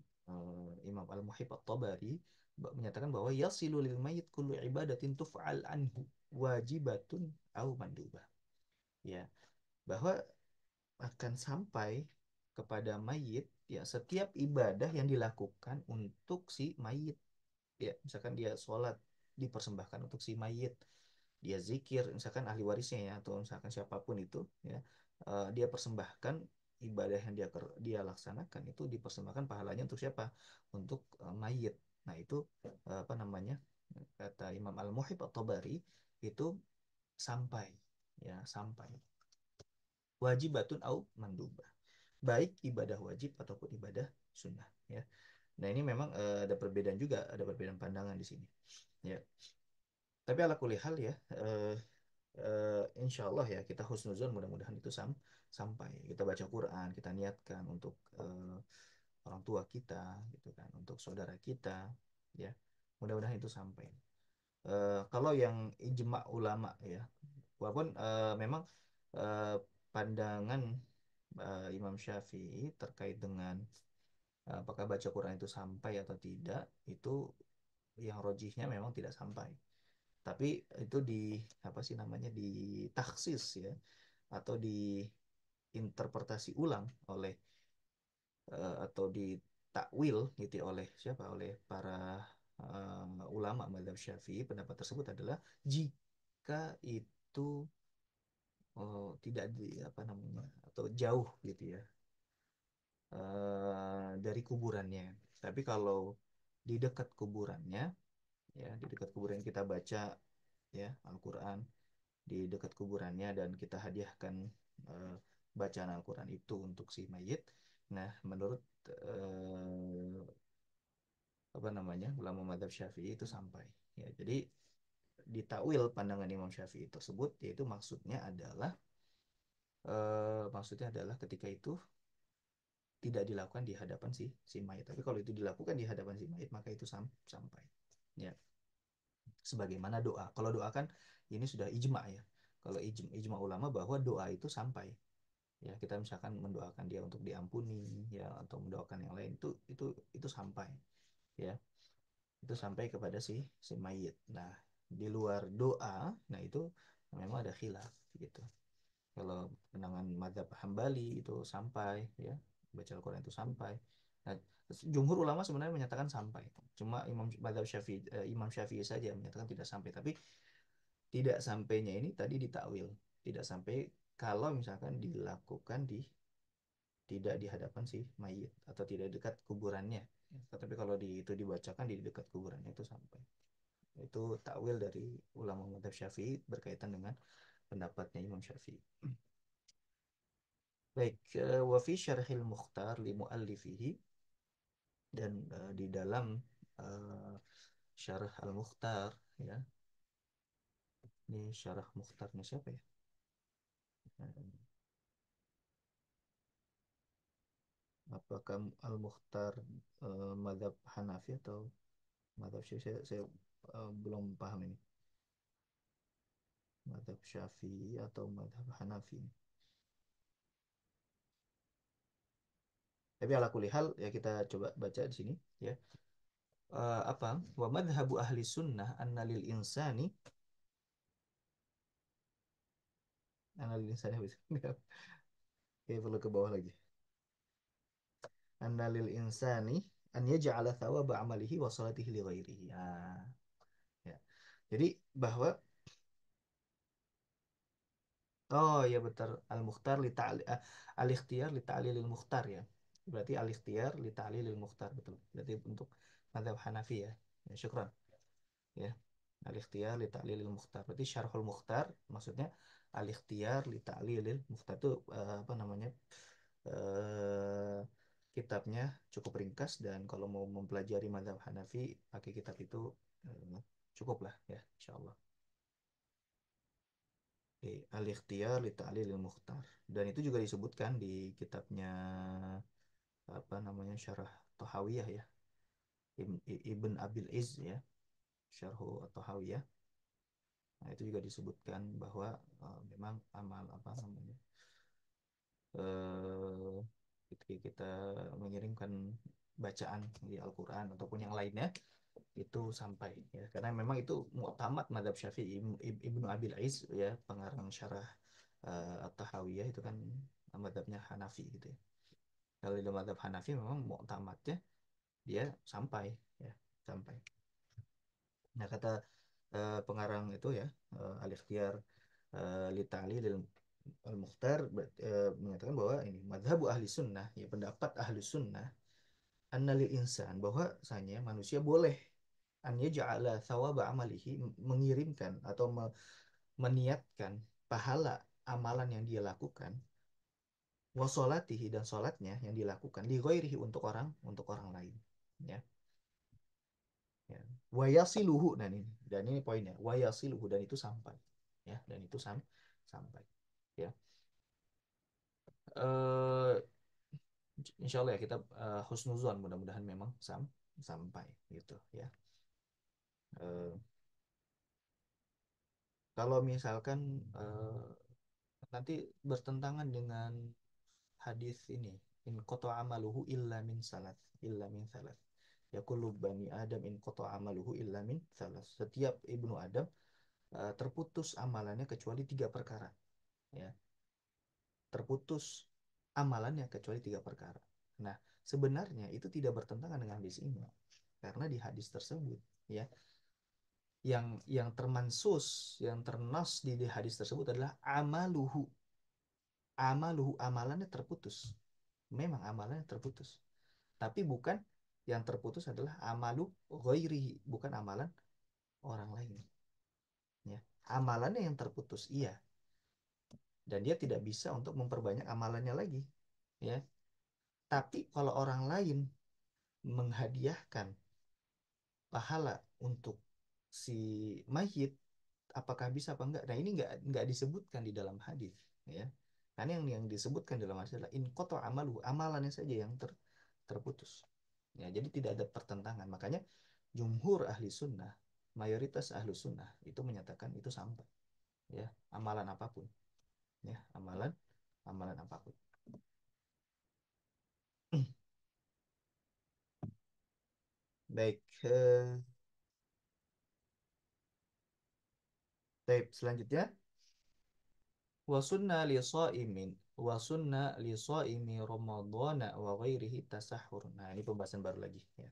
Speaker 1: Imam al-Muhib at-Tabari menyatakan bahwa yasilu lil mayyit kullu ibadatin tuf'al anhu wajibatun au mandubah. Ya, bahwa akan sampai kepada mayit ya setiap ibadah yang dilakukan untuk si mayit ya, misalkan dia sholat dipersembahkan untuk si mayit, dia zikir misalkan ahli warisnya ya, atau misalkan siapapun itu ya, dia persembahkan ibadah yang dia laksanakan itu dipersembahkan pahalanya untuk siapa, untuk mayit. Nah itu apa namanya, kata Imam Al-Muhib At-Tabari itu sampai ya, sampai wajibatun au mandubah, baik ibadah wajib ataupun ibadah sunnah ya. Nah ini memang ada perbedaan juga, ada perbedaan pandangan di sini ya. Tapi ala kulli hal ya, insya Allah ya kita husnuzon, mudah-mudahan itu sampai kita baca Quran, kita niatkan untuk orang tua kita gitu kan, untuk saudara kita ya, mudah-mudahan itu sampai. Kalau yang ijma ulama ya, walaupun memang eh, pandangan Imam Syafi'i terkait dengan apakah baca Quran itu sampai atau tidak, itu yang rojihnya memang tidak sampai. Tapi itu di apa sih namanya, ditaksis ya, atau diinterpretasi ulang oleh atau ditakwil gitu ya, oleh siapa, oleh para ulama mazhab Syafi'i. Pendapat tersebut adalah jika itu tidak di apa namanya, atau jauh gitu ya dari kuburannya. Tapi kalau di dekat kuburannya ya, di dekat kuburan kita baca ya Al-Quran di dekat kuburannya dan kita hadiahkan eh, bacaan Al-Quran itu untuk si mayit. Nah, menurut apa namanya, ulama madhab Syafi'i itu sampai ya. Jadi ditakwil pandangan Imam Syafi'i tersebut, yaitu maksudnya adalah ketika itu tidak dilakukan di hadapan si mayit. Tapi kalau itu dilakukan di hadapan si mayit maka itu sampai ya. Sebagaimana doa. Kalau doa kan ini sudah ijma ya. Kalau ijma ulama bahwa doa itu sampai ya, kita misalkan mendoakan dia untuk diampuni ya, atau mendoakan yang lain, itu sampai ya, itu sampai kepada si mayit. Nah di luar doa, nah itu memang ada khilaf gitu. Kalau penangan mazhab Hambali itu sampai ya, baca Al-Quran itu sampai. Nah, jumhur ulama sebenarnya menyatakan sampai, cuma Imam Syafi'i saja menyatakan tidak sampai. Tapi tidak sampainya ini tadi ditakwil, tidak sampai kalau misalkan dilakukan tidak di hadapan si mayit atau tidak dekat kuburannya. Tapi kalau itu dibacakan di dekat kuburannya itu sampai. Itu takwil dari ulama mazhab Syafi'i berkaitan dengan pendapatnya Imam Syafi'i. Baik, wa fi syarhil mukhtar li muallifihi, dan di dalam uh, syarah al-mukhtar ya. Ini syarah mukhtarnya siapa ya? Apakah al-mukhtar madhab Hanafi atau madhab Syafi'i? Saya belum paham ini. Madhab Syafi'i atau madhab Hanafi. Tapi ala kulli hal ya, kita coba baca di sini ya. Apa? Wa madhabu ahli sunnah anna lil insani, anna lil insani habis. Oke, perlu ke bawah lagi. anna lil insani an yaj'ala thawaba amalihi wa salatihi li ghairihi. Ya. Jadi bahwa oh ya betul, al-mukhtar li ta'li al-ikhtiyar li ta'lilil mukhtar ya. Berarti al-ikhtiyar li ta'lilil mukhtar betul. Berarti untuk mazhab Hanafi ya. Ya, syukran. Ya. Al-ikhtiyar li ta'lilil mukhtar. Berarti syarhul mukhtar maksudnya al-ikhtiyar li ta'lilil mukhtar itu apa namanya? eh, Kitabnya cukup ringkas dan kalau mau mempelajari mazhab Hanafi pakai kitab itu cukup lah ya insyaallah. Al-ikhtiyar li ta'lilil mukhtar dan itu juga disebutkan di kitabnya apa namanya Syarah Tahawiyah ya, Ibn Abil Iz ya, Syarhu Tahawiyah. Nah, itu juga disebutkan bahwa memang amal apa namanya eh ketika kita mengirimkan bacaan di Al-Qur'an ataupun yang lainnya itu sampai ya karena memang itu mu'tamad madzhab Syafi'i. Ibnu Abil Iz ya pengarang syarah At-Tahawiyah itu kan madzhabnya Hanafi gitu ya. Kalau di madzhab Hanafi memang mu'tamadnya dia sampai ya sampai. Nah kata pengarang itu ya Al-Ikhtiyar li Ta'lil Al-Mukhtar mengatakan bahwa ini madhabu ahli sunnah ya pendapat ahli sunnah annalil insan bahwasanya manusia boleh an yaj'ala thawaba amalihi mengirimkan atau meniatkan pahala amalan yang dia lakukan wasolatihi dan solatnya yang dilakukan li ghairihi untuk orang lain ya, ya. Wayasiluhu dan ini poinnya wayasiluhu dan itu sampai ya dan itu sampai ya eh insya Allah ya kita husnuzon mudah-mudahan memang sampai gitu ya. Eh, Kalau misalkan nanti bertentangan dengan hadis ini in qata amaluhu illa min salat ya kullu bani adam in qata amaluhu illa min salat setiap ibnu Adam terputus amalannya kecuali tiga perkara ya terputus amalannya kecuali tiga perkara. Nah sebenarnya itu tidak bertentangan dengan hadis ini karena di hadis tersebut ya yang termansus yang ternos di hadis tersebut adalah amaluhu amalannya terputus memang amalannya terputus tapi bukan yang terputus adalah amalu ghairihi bukan amalan orang lain ya amalannya yang terputus iya dan dia tidak bisa untuk memperbanyak amalannya lagi ya tapi kalau orang lain menghadiahkan pahala untuk si mayit apakah bisa apa enggak nah ini enggak disebutkan di dalam hadis ya karena yang disebutkan dalam hadis adalah in qata amalu amalannya saja yang terputus ya jadi tidak ada pertentangan makanya jumhur ahli sunnah mayoritas ahli sunnah itu menyatakan itu sampai ya amalan apapun ya amalan amalan apapun. Baik baik selanjutnya wasunna li shaimin wasunna li shaimi ramadhana wa ghairihi tasahhur nah ini pembahasan baru lagi ya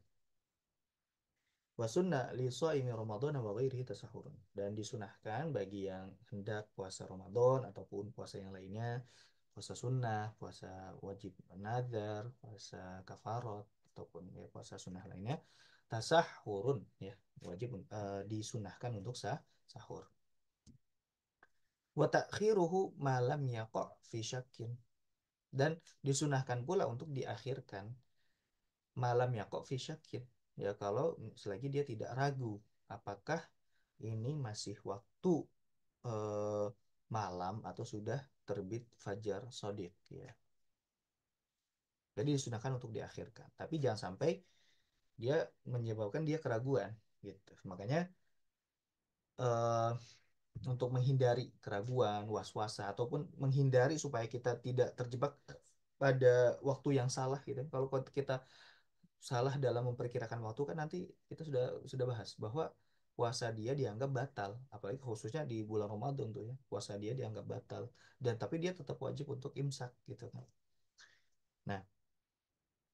Speaker 1: wasunna li shaimi ramadhana wa ghairihi tasahhur dan disunahkan bagi yang hendak puasa Ramadan ataupun puasa yang lainnya puasa sunnah puasa wajib nazar puasa kafarat ataupun ya puasa sunnah lainnya tasahurun ya wajib disunahkan untuk sahur wa ta'khiruhu ma lam yaqa' fi syakkin dan disunahkan pula untuk diakhirkan malam ya kok fi syakin ya kalau selagi dia tidak ragu apakah ini masih waktu eh, malam atau sudah terbit fajar sodik ya jadi disunahkan untuk diakhirkan tapi jangan sampai dia menyebabkan dia keraguan gitu makanya eh, untuk menghindari keraguan was-wasa ataupun menghindari supaya kita tidak terjebak pada waktu yang salah gitu kalau kita salah dalam memperkirakan waktu kan nanti kita sudah bahas bahwa puasa dia dianggap batal apalagi khususnya di bulan Ramadan tuh ya puasa dia dianggap batal dan tapi dia tetap wajib untuk imsak gitu kan nah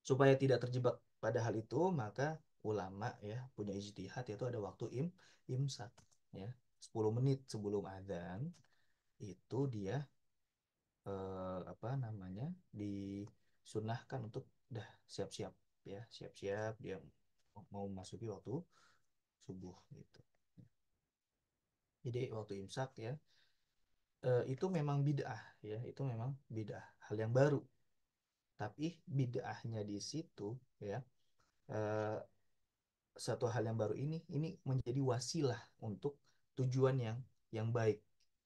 Speaker 1: Supaya tidak terjebak pada hal itu, maka ulama ya punya ijtihad yaitu ada waktu imsak ya. 10 menit sebelum adzan itu dia apa namanya? Disunahkan untuk dah siap-siap ya, siap-siap dia mau memasuki waktu subuh gitu. Jadi waktu imsak ya itu memang bid'ah ya, itu memang bid'ah, hal yang baru. Tapi bid'ahnya di situ ya eh, satu hal yang baru ini menjadi wasilah untuk tujuan yang baik.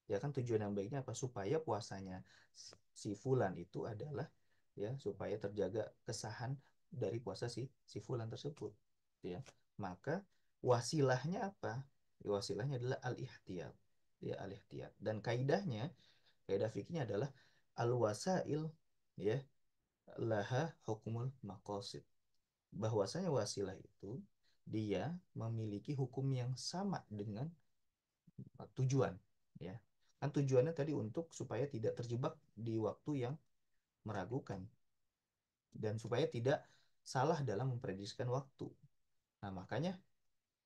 Speaker 1: Ya kan tujuan yang baiknya apa? Supaya puasanya si fulan itu adalah ya supaya terjaga kesahan dari puasa si fulan tersebut. Ya. Maka wasilahnya apa? Wasilahnya adalah al-ihtiyat. Ya, al-ihtiyat. Dan kaidah fikihnya adalah al-wasail ya laha hukmul maqasid, bahwasanya wasilah itu dia memiliki hukum yang sama dengan tujuan ya, kan tujuannya tadi untuk supaya tidak terjebak di waktu yang meragukan dan supaya tidak salah dalam memprediksikan waktu. Nah makanya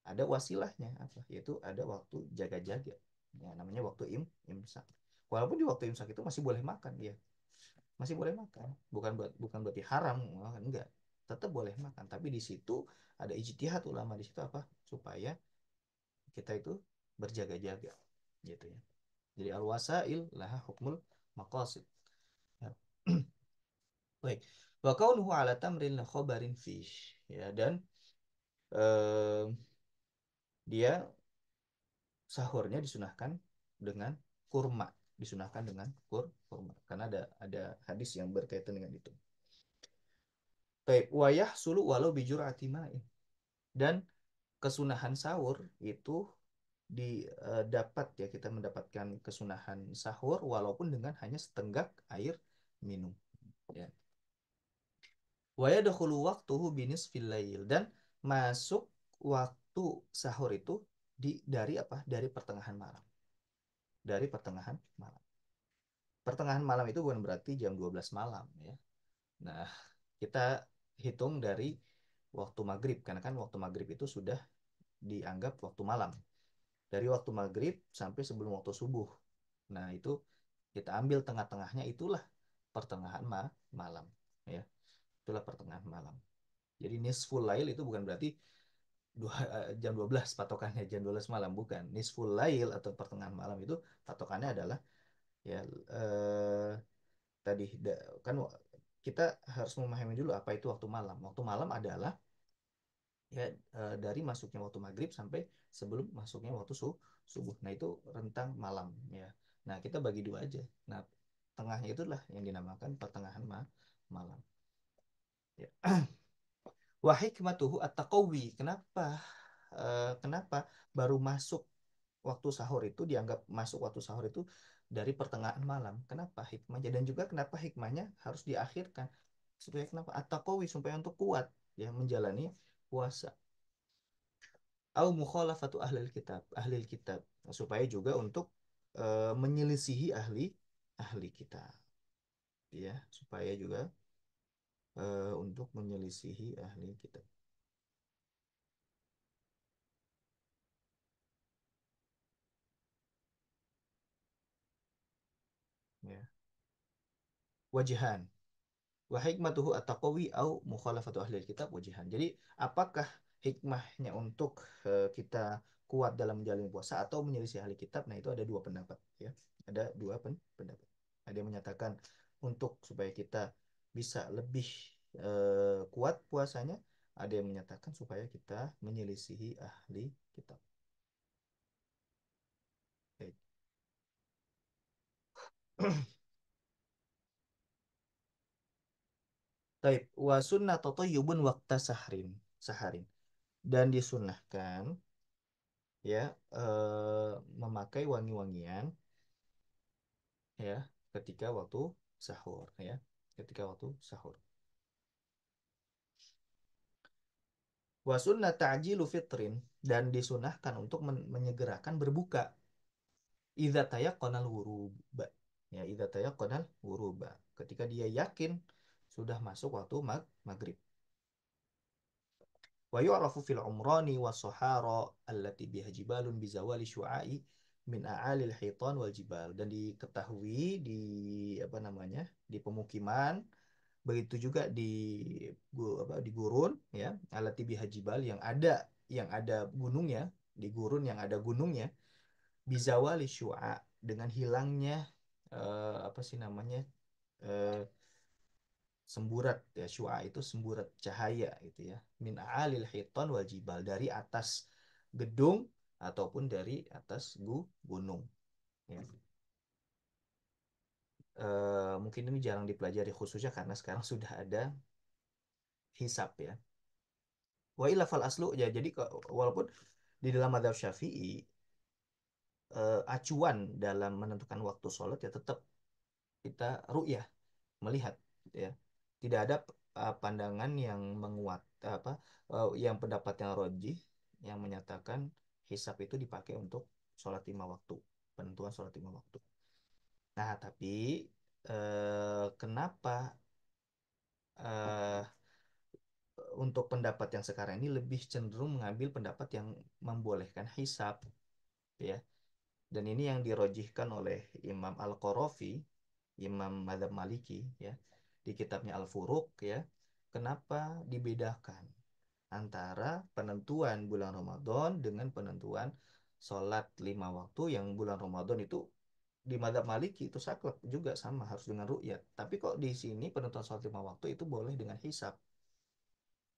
Speaker 1: ada wasilahnya apa, yaitu ada waktu jaga-jaga ya, namanya waktu imsak. Walaupun di waktu imsak itu masih boleh makan dia, masih boleh makan, bukan berarti haram, enggak, tetap boleh makan, tapi di situ ada ijtihad ulama di situ apa, supaya kita itu berjaga-jaga gitu ya. Jadi al wasail laha hukmul maqasid ya. Baik, wa kaunuhu ala tamrin la khabarin fish ya, dan eh, dia sahurnya disunahkan dengan kurma, disunahkan dengan kurma karena ada hadis yang berkaitan dengan itu. Baik, wayah sulu walau bijur atimai, dan kesunahan sahur itu didapat ya, kita mendapatkan kesunahan sahur walaupun dengan hanya setenggak air minum ya. Wa yadkhulu waqtuhu binisfil lail, dan masuk waktu sahur itu dari apa? Dari pertengahan malam. Dari pertengahan malam. Pertengahan malam itu bukan berarti jam 12 malam ya. Nah, kita hitung dari waktu maghrib karena kan waktu maghrib itu sudah dianggap waktu malam. Dari waktu maghrib sampai sebelum waktu subuh. Nah, itu kita ambil tengah-tengahnya, itulah pertengahan malam ya. Itulah pertengahan malam. Jadi nisful lail itu bukan berarti jam 12 patokannya, jam 12 malam, bukan. Nisful lail atau pertengahan malam itu patokannya adalah ya tadi kan kita harus memahami dulu apa itu waktu malam. Waktu malam adalah ya dari masuknya waktu maghrib sampai sebelum masuknya waktu subuh. Nah itu rentang malam ya. Nah kita bagi dua aja. Nah tengahnya itulah yang dinamakan pertengahan malam. Ya. Wa hikmatuhu at-taqawi. Kenapa baru masuk waktu sahur itu dianggap masuk waktu sahur itu dari pertengahan malam? Kenapa hikmahnya, dan juga kenapa hikmahnya harus diakhirkan? Supaya kenapa? At-taqawi, supaya untuk kuat ya menjalani puasa. Au mukhalafatu ahlil kitab, supaya juga untuk menyelisihi ahli ahli kitab ya, supaya juga untuk menyelisihi ahli kitab ya. Wajihan wa hikmatuhu at-taqawi au mukhalafatu ahli kitab wajihan. Jadi apakah hikmahnya untuk kita kuat dalam menjalani puasa atau menyelisih ahli kitab? Nah itu ada dua pendapat ya, ada dua pendapat. Ada yang menyatakan untuk supaya kita bisa lebih kuat puasanya, ada yang menyatakan supaya kita menyelisihi ahli kitab. Baik. Taib wa sunnah tatayyubun waqta saharin, dan disunnahkan ya memakai wangi-wangian ya ketika waktu sahur ya, ketika waktu sahur. Wa sunnah ta'jilu fitrin, dan disunahkan untuk menyegerakan berbuka idza tayaqqanal wuruba ya, idza tayaqqanal wuruba, ketika dia yakin sudah masuk waktu maghrib. Wa yu'rafu fil umrani was sahara allati biha jibalun bizawali syu'a'i min a'alil hitan wal jibal, dan diketahui di apa namanya, di pemukiman, begitu juga di di gurun ya, allati biha jibal, yang ada gunungnya, di gurun yang ada gunungnya, bizawali syu'a, dengan hilangnya apa sih namanya, eh, semburat ya, syua itu semburat cahaya gitu ya, min alil hiton wal jibal, dari atas gedung ataupun dari atas gunung ya. Mungkin ini jarang dipelajari khususnya karena sekarang sudah ada hisap ya. Wa illa fal aslu ya, jadi walaupun di dalam madhab syafi'i acuan dalam menentukan waktu sholat ya tetap kita ru'yah, melihat ya. Tidak ada pandangan yang menguat apa yang pendapat yang rojih yang menyatakan hisab itu dipakai untuk sholat lima waktu, penentuan sholat lima waktu. Nah tapi kenapa eh, untuk pendapat yang sekarang ini lebih cenderung mengambil pendapat yang membolehkan hisab ya, dan ini yang dirojihkan oleh Imam Al-Qarafi, Imam Madzhab Maliki ya, di kitabnya Al-Furuq ya. Kenapa dibedakan antara penentuan bulan Ramadan dengan penentuan sholat lima waktu, yang bulan Ramadan itu di Madzhab Maliki itu saklek juga sama harus dengan ru'yat. Tapi kok di sini penentuan sholat lima waktu itu boleh dengan hisab.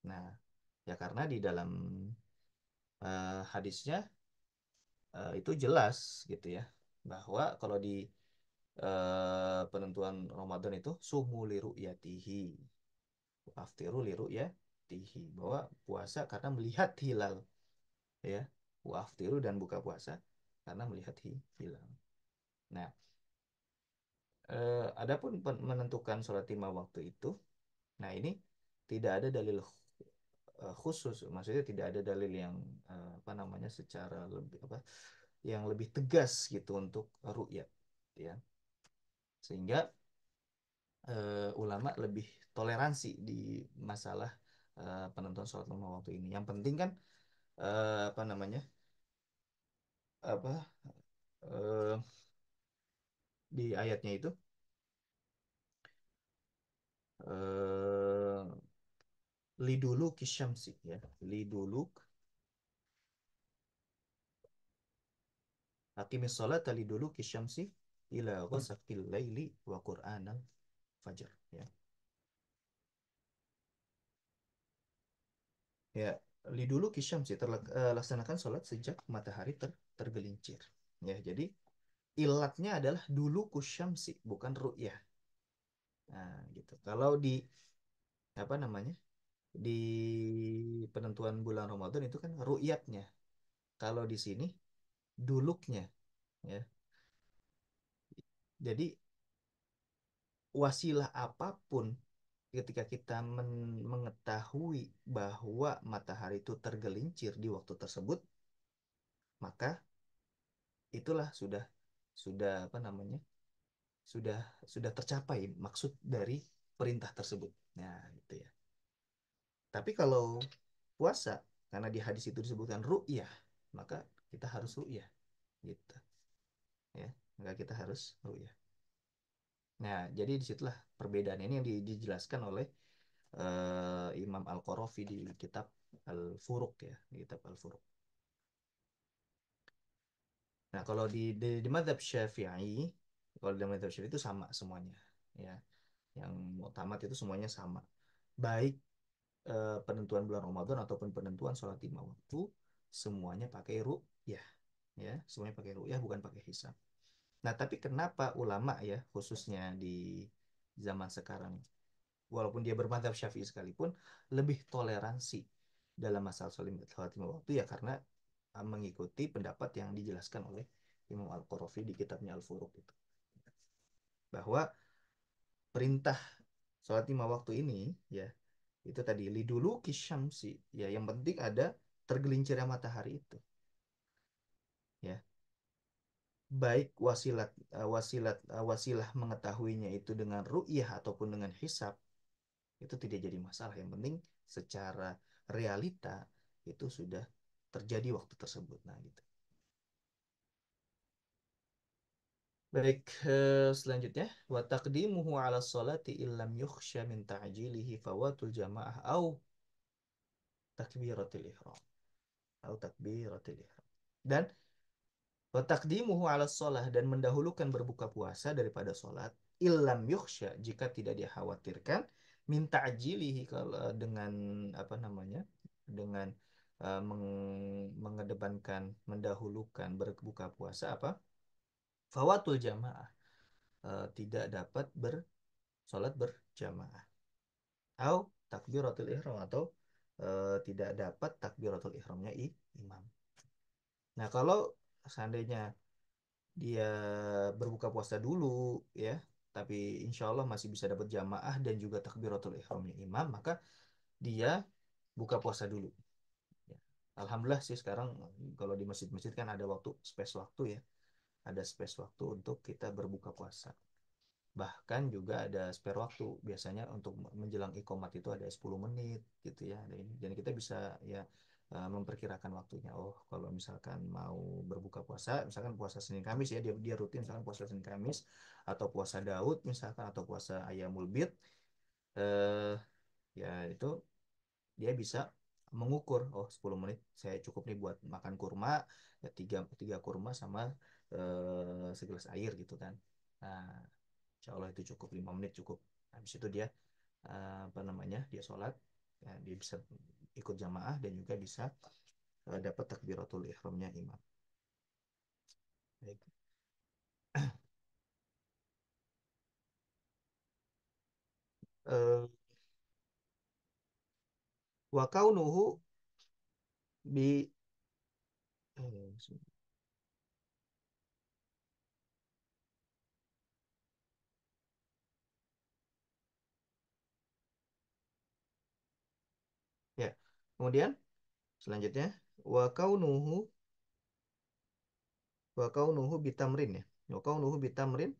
Speaker 1: Nah, ya karena di dalam hadisnya itu jelas gitu ya, bahwa kalau di penentuan Ramadan itu sumu li ru'yatihi, aftiru li ru'yatihi, bahwa puasa karena melihat hilal ya, aftiru dan buka puasa karena melihat hilal. Nah, adapun menentukan sholat lima waktu itu, nah ini tidak ada dalil khusus, maksudnya tidak ada dalil yang apa namanya, secara lebih apa, yang lebih tegas gitu untuk ru'yat ya, sehingga ulama lebih toleransi di masalah penentuan sholat lima waktu ini. Yang penting kan apa namanya, apa eh, di ayatnya itu eh, lidulu kisyamsi ya, lidulu aqimis sholata lidulu kisyamsi ila ghasaqil laili wa qur'anal fajr ya. Ya, lidulu kisyamsi, laksanakan sholat sejak matahari tergelincir ya. Jadi ilatnya adalah dulu kusyamsi, bukan ru'yah. Nah, gitu. Kalau di apa namanya, di penentuan bulan Ramadan itu kan ru'yatnya. Kalau di sini duluknya ya. Jadi wasilah apapun ketika kita mengetahui bahwa matahari itu tergelincir di waktu tersebut, maka itulah sudah apa namanya, sudah sudah tercapai maksud dari perintah tersebut. Nah, gitu ya. Tapi kalau puasa, karena di hadis itu disebutkan ru'yah, maka kita harus ru'yah gitu ya, maka kita harus ru'yah. Nah, jadi disitulah perbedaan ini yang dijelaskan oleh Imam Al-Qarafi di kitab Al-Furuq ya, di kitab Al-Furuq. Nah, kalau di mazhab Syafi'i, kalau di mazhab Syafi'i itu sama semuanya ya, yang muktamad itu semuanya sama, baik penentuan bulan Ramadan ataupun penentuan sholat lima waktu, semuanya pakai ru'yah ya, semuanya pakai ru'yah, bukan pakai hisab. Nah, tapi kenapa ulama ya, khususnya di zaman sekarang, walaupun dia bermadzhab Syafi'i sekalipun, lebih toleransi dalam masalah sholat lima waktu ya, karena mengikuti pendapat yang dijelaskan oleh Imam Al-Qarafi di kitabnya Al-Furuq itu, bahwa perintah sholat lima waktu ini ya, itu tadi lidulu kisyamsi ya, yang penting ada tergelincirnya matahari itu ya, baik wasilah mengetahuinya itu dengan ru'yah ataupun dengan hisab, itu tidak jadi masalah. Yang penting secara realita itu sudah terjadi waktu tersebut. Nah, gitu. Baik, selanjutnya wa taqdimuhu 'ala sholati illam yukhsha min ta'jilihi fawatul jamaah au takbiratul ihram dan wa taqdimuhu 'ala sholah dan mendahulukan berbuka puasa daripada sholat illam yukhsha jika tidak dikhawatirkan min ta'jilihi kalau dengan apa namanya dengan mengedepankan mendahulukan berbuka puasa apa fawatul jamaah tidak dapat bersolat berjamaah atau takbiratul ihram atau tidak dapat takbiratul ihramnya imam. Nah, kalau seandainya dia berbuka puasa dulu ya, tapi insya Allah masih bisa dapat jamaah dan juga takbiratul ihramnya imam, maka dia buka puasa dulu. Ya. Alhamdulillah sih sekarang kalau di masjid-masjid kan ada waktu, space waktu ya, ada space waktu untuk kita berbuka puasa. Bahkan juga ada spare waktu biasanya untuk menjelang iqomat itu ada 10 menit gitu ya ada ini dan kita bisa ya memperkirakan waktunya oh kalau misalkan mau berbuka puasa misalkan puasa Senin Kamis ya dia rutin misalkan puasa Senin Kamis atau puasa Daud misalkan atau puasa Ayamul Bid eh, ya itu dia bisa mengukur oh 10 menit saya cukup nih buat makan kurma ya tiga tiga kurma sama segelas air gitu kan. Nah, Insya Allah itu cukup 5 menit cukup. Habis itu dia apa namanya dia sholat, ya, dia bisa ikut jamaah dan juga bisa dapat takbiratul ihramnya imam. Baik. Eh, wa kaunuhu bi ya. Kemudian selanjutnya wa kaunuhu bitamrin ya. Wa kaunuhu bitamrin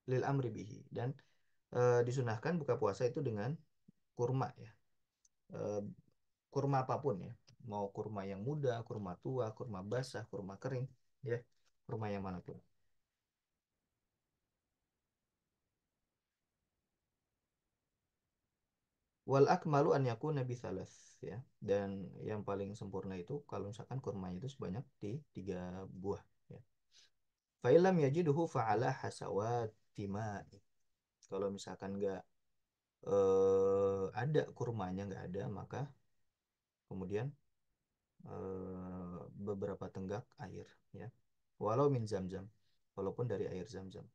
Speaker 1: lil amri bihi dan disunahkan buka puasa itu dengan kurma ya. Eh, kurma apapun ya. Mau kurma yang muda, kurma tua, kurma basah, kurma kering ya. Kurma yang manapun. Wal akmalu an yakuna bithalas ya. Dan yang paling sempurna itu kalau misalkan kurmanya itu sebanyak di 3 buah ya. Fa'ilam yajiduhu fa'ala hasawati ma'i. Kalau misalkan nggak ada kurmanya nggak ada maka kemudian beberapa tenggak air ya. Walau min zam-zam. Walaupun dari air zam-zam.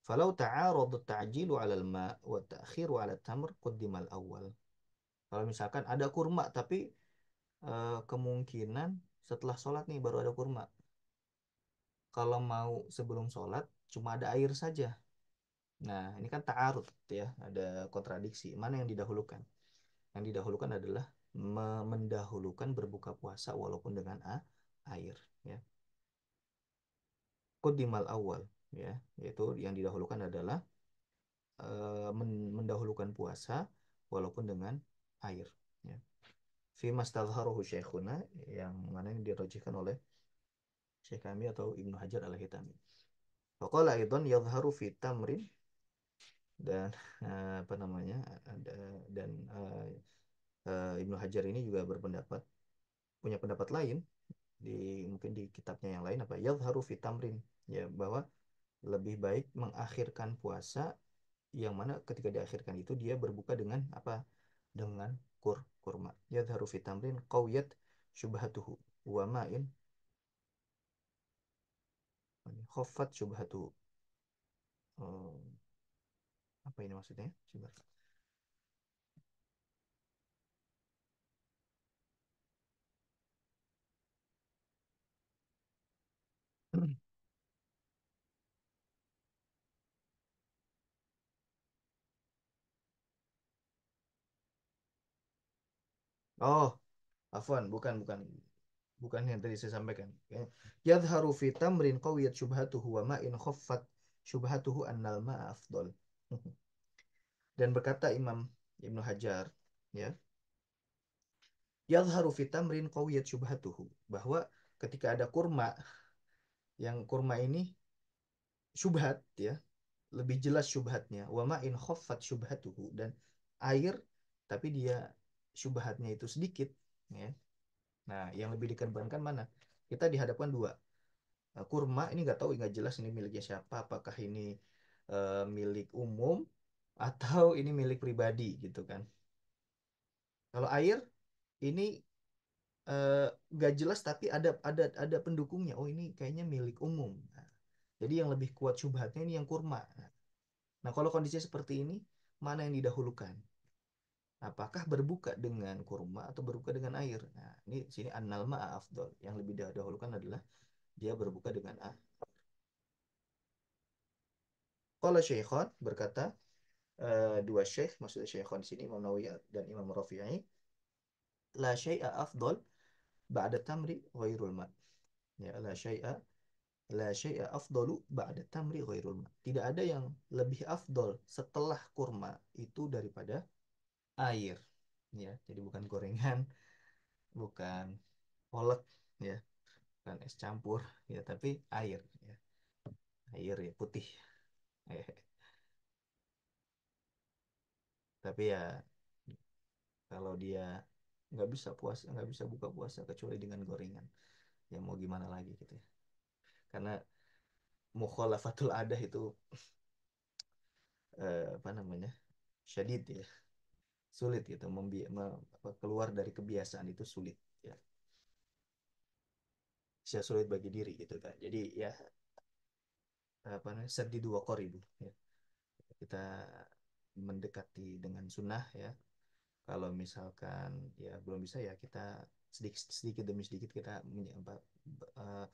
Speaker 1: Falau ta'aradu ta'jilu 'alal ma' wa ta'khiru 'ala tamr quddimal awal. Kalau misalkan ada kurma tapi kemungkinan setelah sholat nih baru ada kurma. Kalau mau sebelum sholat cuma ada air saja. Nah, ini kan ta'arud ya, ada kontradiksi. Mana yang didahulukan? Yang didahulukan adalah mendahulukan berbuka puasa walaupun dengan air ya. Quddimal awal ya, yaitu yang didahulukan adalah mendahulukan puasa walaupun dengan air ya. Fi mastadharuhu syekhuna yang mana yang dirojihkan oleh Syekh kami atau Ibnu Hajar al-Hitami. Faqala aidan yadhharu fi tamrin dan apa namanya ada dan Ibnu Hajar ini juga berpendapat punya pendapat lain mungkin di kitabnya yang lain apa yadhharu fi tamrin ya bahwa lebih baik mengakhirkan puasa yang mana ketika diakhirkan itu dia berbuka dengan apa dengan kurma yadhharu fi tamrin qawiyat syubhatuhu wa ma'in khaffat syubhatuhu. Oh, apa ini maksudnya? Coba. Oh, afwan, bukan bukan yang tadi saya sampaikan. Ya. Yadharu fi tamrin qawiyat syubhatuhu wa ma'in khaffat syubhatuhu annal ma'a afdal. Dan berkata Imam Ibnu Hajar, ya, yadharu fi tamrin qawiyat syubhatuhu, bahwa ketika ada kurma, yang kurma ini syubhat, ya, lebih jelas syubhatnya, wa ma in khaffat syubhatuhu, dan air tapi dia syubhatnya itu sedikit, ya. Nah, yang lebih dikedepankan mana? Kita dihadapkan dua. Kurma ini nggak tahu, nggak jelas ini miliknya siapa, apakah ini milik umum atau ini milik pribadi gitu kan. Kalau air ini eh, nggak jelas tapi ada pendukungnya. Oh, ini kayaknya milik umum. Nah, jadi yang lebih kuat syubhatnya ini yang kurma. Nah, kalau kondisi seperti ini, mana yang didahulukan? Apakah berbuka dengan kurma atau berbuka dengan air? Nah, ini sini annal ma'a afdol. Yang lebih didahulukan adalah dia berbuka dengan air. Kalau Syekhon berkata, dua syekh, maksudnya Syekhon di sini Imam Nawawi dan Imam Rafi'i, la syai'a afdol ba'da tamri ghairul ma. Ya, la syai'a afdalu ba'da tamri ghairul ma. Tidak ada yang lebih afdol setelah kurma itu daripada air. Ya, jadi bukan gorengan, bukan kolak, ya, bukan es campur, ya, tapi air, ya. Air ya putih. Tapi ya kalau dia nggak bisa buka puasa kecuali dengan gorengan, ya mau gimana lagi gitu ya. Karena mukhalafatul adah itu apa namanya, syadid ya, sulit gitu, keluar dari kebiasaan itu sulit, ya, bisa sulit bagi diri gitu kan. Jadi ya, apa namanya, sadidu wa qaribu, ya, kita mendekati dengan sunnah, ya. Kalau misalkan ya belum bisa, ya kita sedikit sedikit demi sedikit kita eh,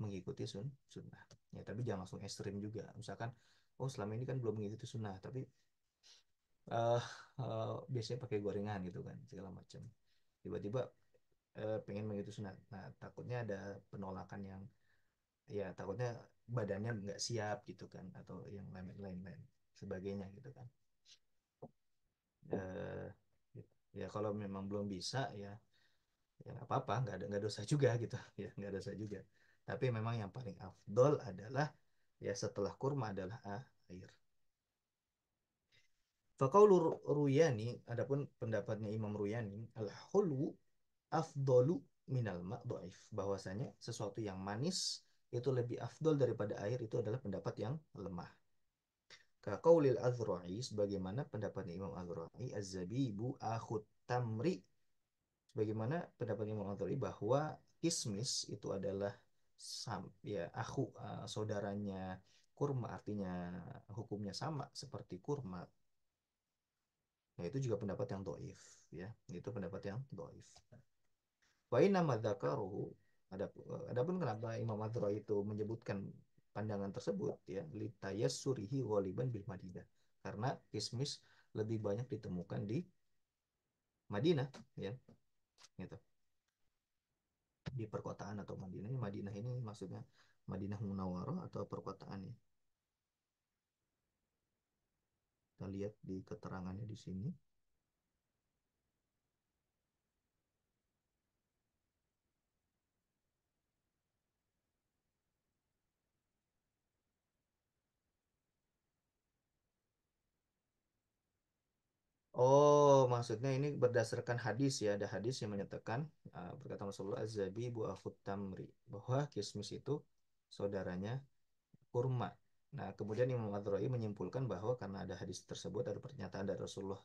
Speaker 1: mengikuti sunnah, ya, tapi jangan langsung ekstrim juga. Misalkan, oh, selama ini kan belum mengikuti sunnah tapi eh biasanya pakai gorengan gitu kan segala macam, tiba-tiba pengen mengikuti sunnah. Nah, takutnya ada penolakan yang, ya, takutnya badannya nggak siap gitu kan, atau yang lain-lain sebagainya gitu kan. eh ya kalau memang belum bisa, ya, ya nggak apa-apa, nggak dosa juga gitu, ya, nggak dosa juga. Tapi memang yang paling afdol adalah, ya, setelah kurma adalah air. Faqaulu Ruyani, adapun pendapatnya Imam Ruyani, al-hulu afdolu minal ma dhaif, bahwasanya sesuatu yang manis itu lebih afdol daripada air, itu adalah pendapat yang lemah. Ka qaulil Azra'i, sebagaimana pendapatnya Imam Azra'i, az-zabibu akhut tamri, sebagaimana pendapat Imam Azra'i bahwa kismis itu adalah ya, saudaranya kurma, artinya hukumnya sama seperti kurma. Nah, itu juga pendapat yang doif, ya, itu pendapat yang doif. Wa inna madzakaruhu, adapun kenapa Imam Adzhari itu menyebutkan pandangan tersebut, ya, litayassurihi ghaliban bil Madinah, karena kismis lebih banyak ditemukan di Madinah, ya, gitu, di perkotaan atau Madinah. Madinah ini maksudnya Madinah Munawwarah atau perkotaan, ya. Kita lihat di keterangannya di sini. Oh, maksudnya ini berdasarkan hadis, ya. Ada hadis yang menyatakan, berkata Rasulullah, az-zabibu akhut tamri, bahwa kismis itu saudaranya kurma. Nah, kemudian Imam Adzra'i menyimpulkan bahwa karena ada hadis tersebut, ada pernyataan dari Rasulullah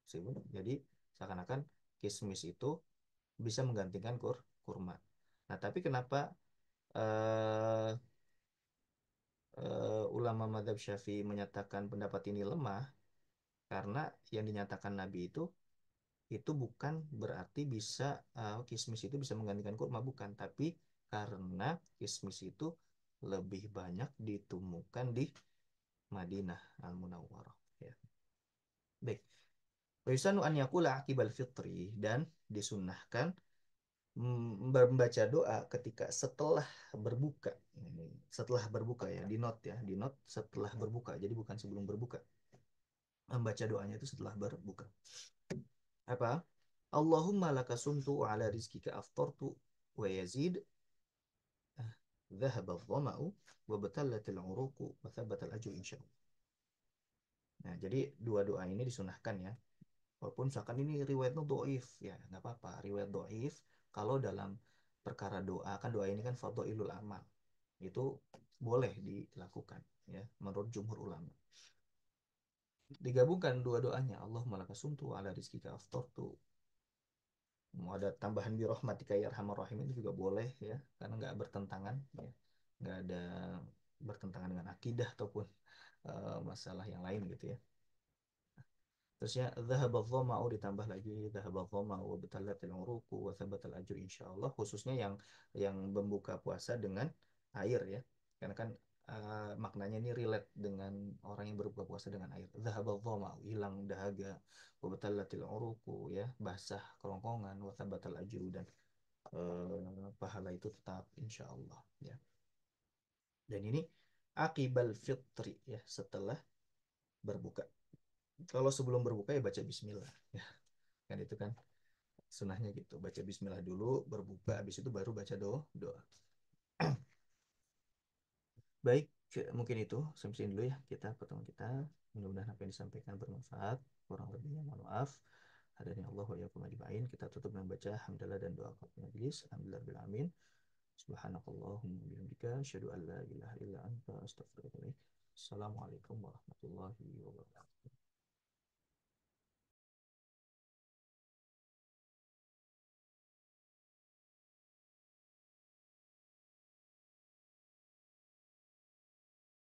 Speaker 1: tersebut, jadi seakan-akan kismis itu bisa menggantikan kurma. Nah, tapi kenapa eh, ulama madhab Syafi'i menyatakan pendapat ini lemah? Karena yang dinyatakan Nabi itu bukan berarti bisa, kismis itu bisa menggantikan kurma, bukan, tapi karena kismis itu lebih banyak ditemukan di Madinah Al Munawwarah, ya. Baik. Yusanu an yakula akibal fitri, dan disunnahkan membaca doa ketika setelah berbuka. Setelah berbuka, ya, di not, setelah berbuka, jadi bukan sebelum berbuka. membaca doanya itu setelah berbuka. Apa? Allahumma laka sumtu wa ala rizkika aftartu wa yazid ذهب الظمأ وبتلت العروق وثبت الأجر إن شاء الله. Nah, jadi dua doa ini disunahkan ya. Walaupun misalkan ini riwayatnya doif, ya nggak apa-apa. Riwayat doif, kalau dalam perkara doa, kan doa ini kan fadhailul amal. Itu boleh dilakukan ya, menurut jumhur ulama. Digabungkan dua doanya, Allahumma lakasumtu ala rizkika aftartu. Mau ada tambahan bi rahmatika ya arhamar rahim itu juga boleh ya, karena nggak bertentangan ya. Nggak ada bertentangan dengan akidah ataupun masalah yang lain gitu ya. Terusnya dhahabadh dhama'u ditambah lagi dhahabadh dhama'u wa batallatil uruqu wa thabatal ajru insyaallah, khususnya yang membuka puasa dengan air ya. Karena kan maknanya ini relate dengan orang yang berbuka puasa dengan air. Dhahabadh dhama'u, hilang dahaga, wa batallatil uruqu ya, basah kerongkongan, wa thabatal ajru, dan pahala itu tetap insyaallah ya. Dan ini akibal fitri ya, setelah berbuka. Kalau sebelum berbuka ya baca bismillah ya, kan itu kan sunahnya gitu, baca bismillah dulu berbuka, habis itu baru baca doa. Baik, mungkin itu sampai dulu ya kita pertemuan kita. Mudah-mudahan apa yang disampaikan bermanfaat, kurang lebihnya mohon maaf. Hadani Allah wa iyyakum ajma'in. Kita tutup dengan baca hamdalah dan doa kafaratul majelis. Alhamdulillahirabbil alamin. Subhanakallahumma wa bihamdika asyhadu an la ilaha illa anta astaghfiruka wa atubu ilaik. Assalamualaikum warahmatullahi wabarakatuh.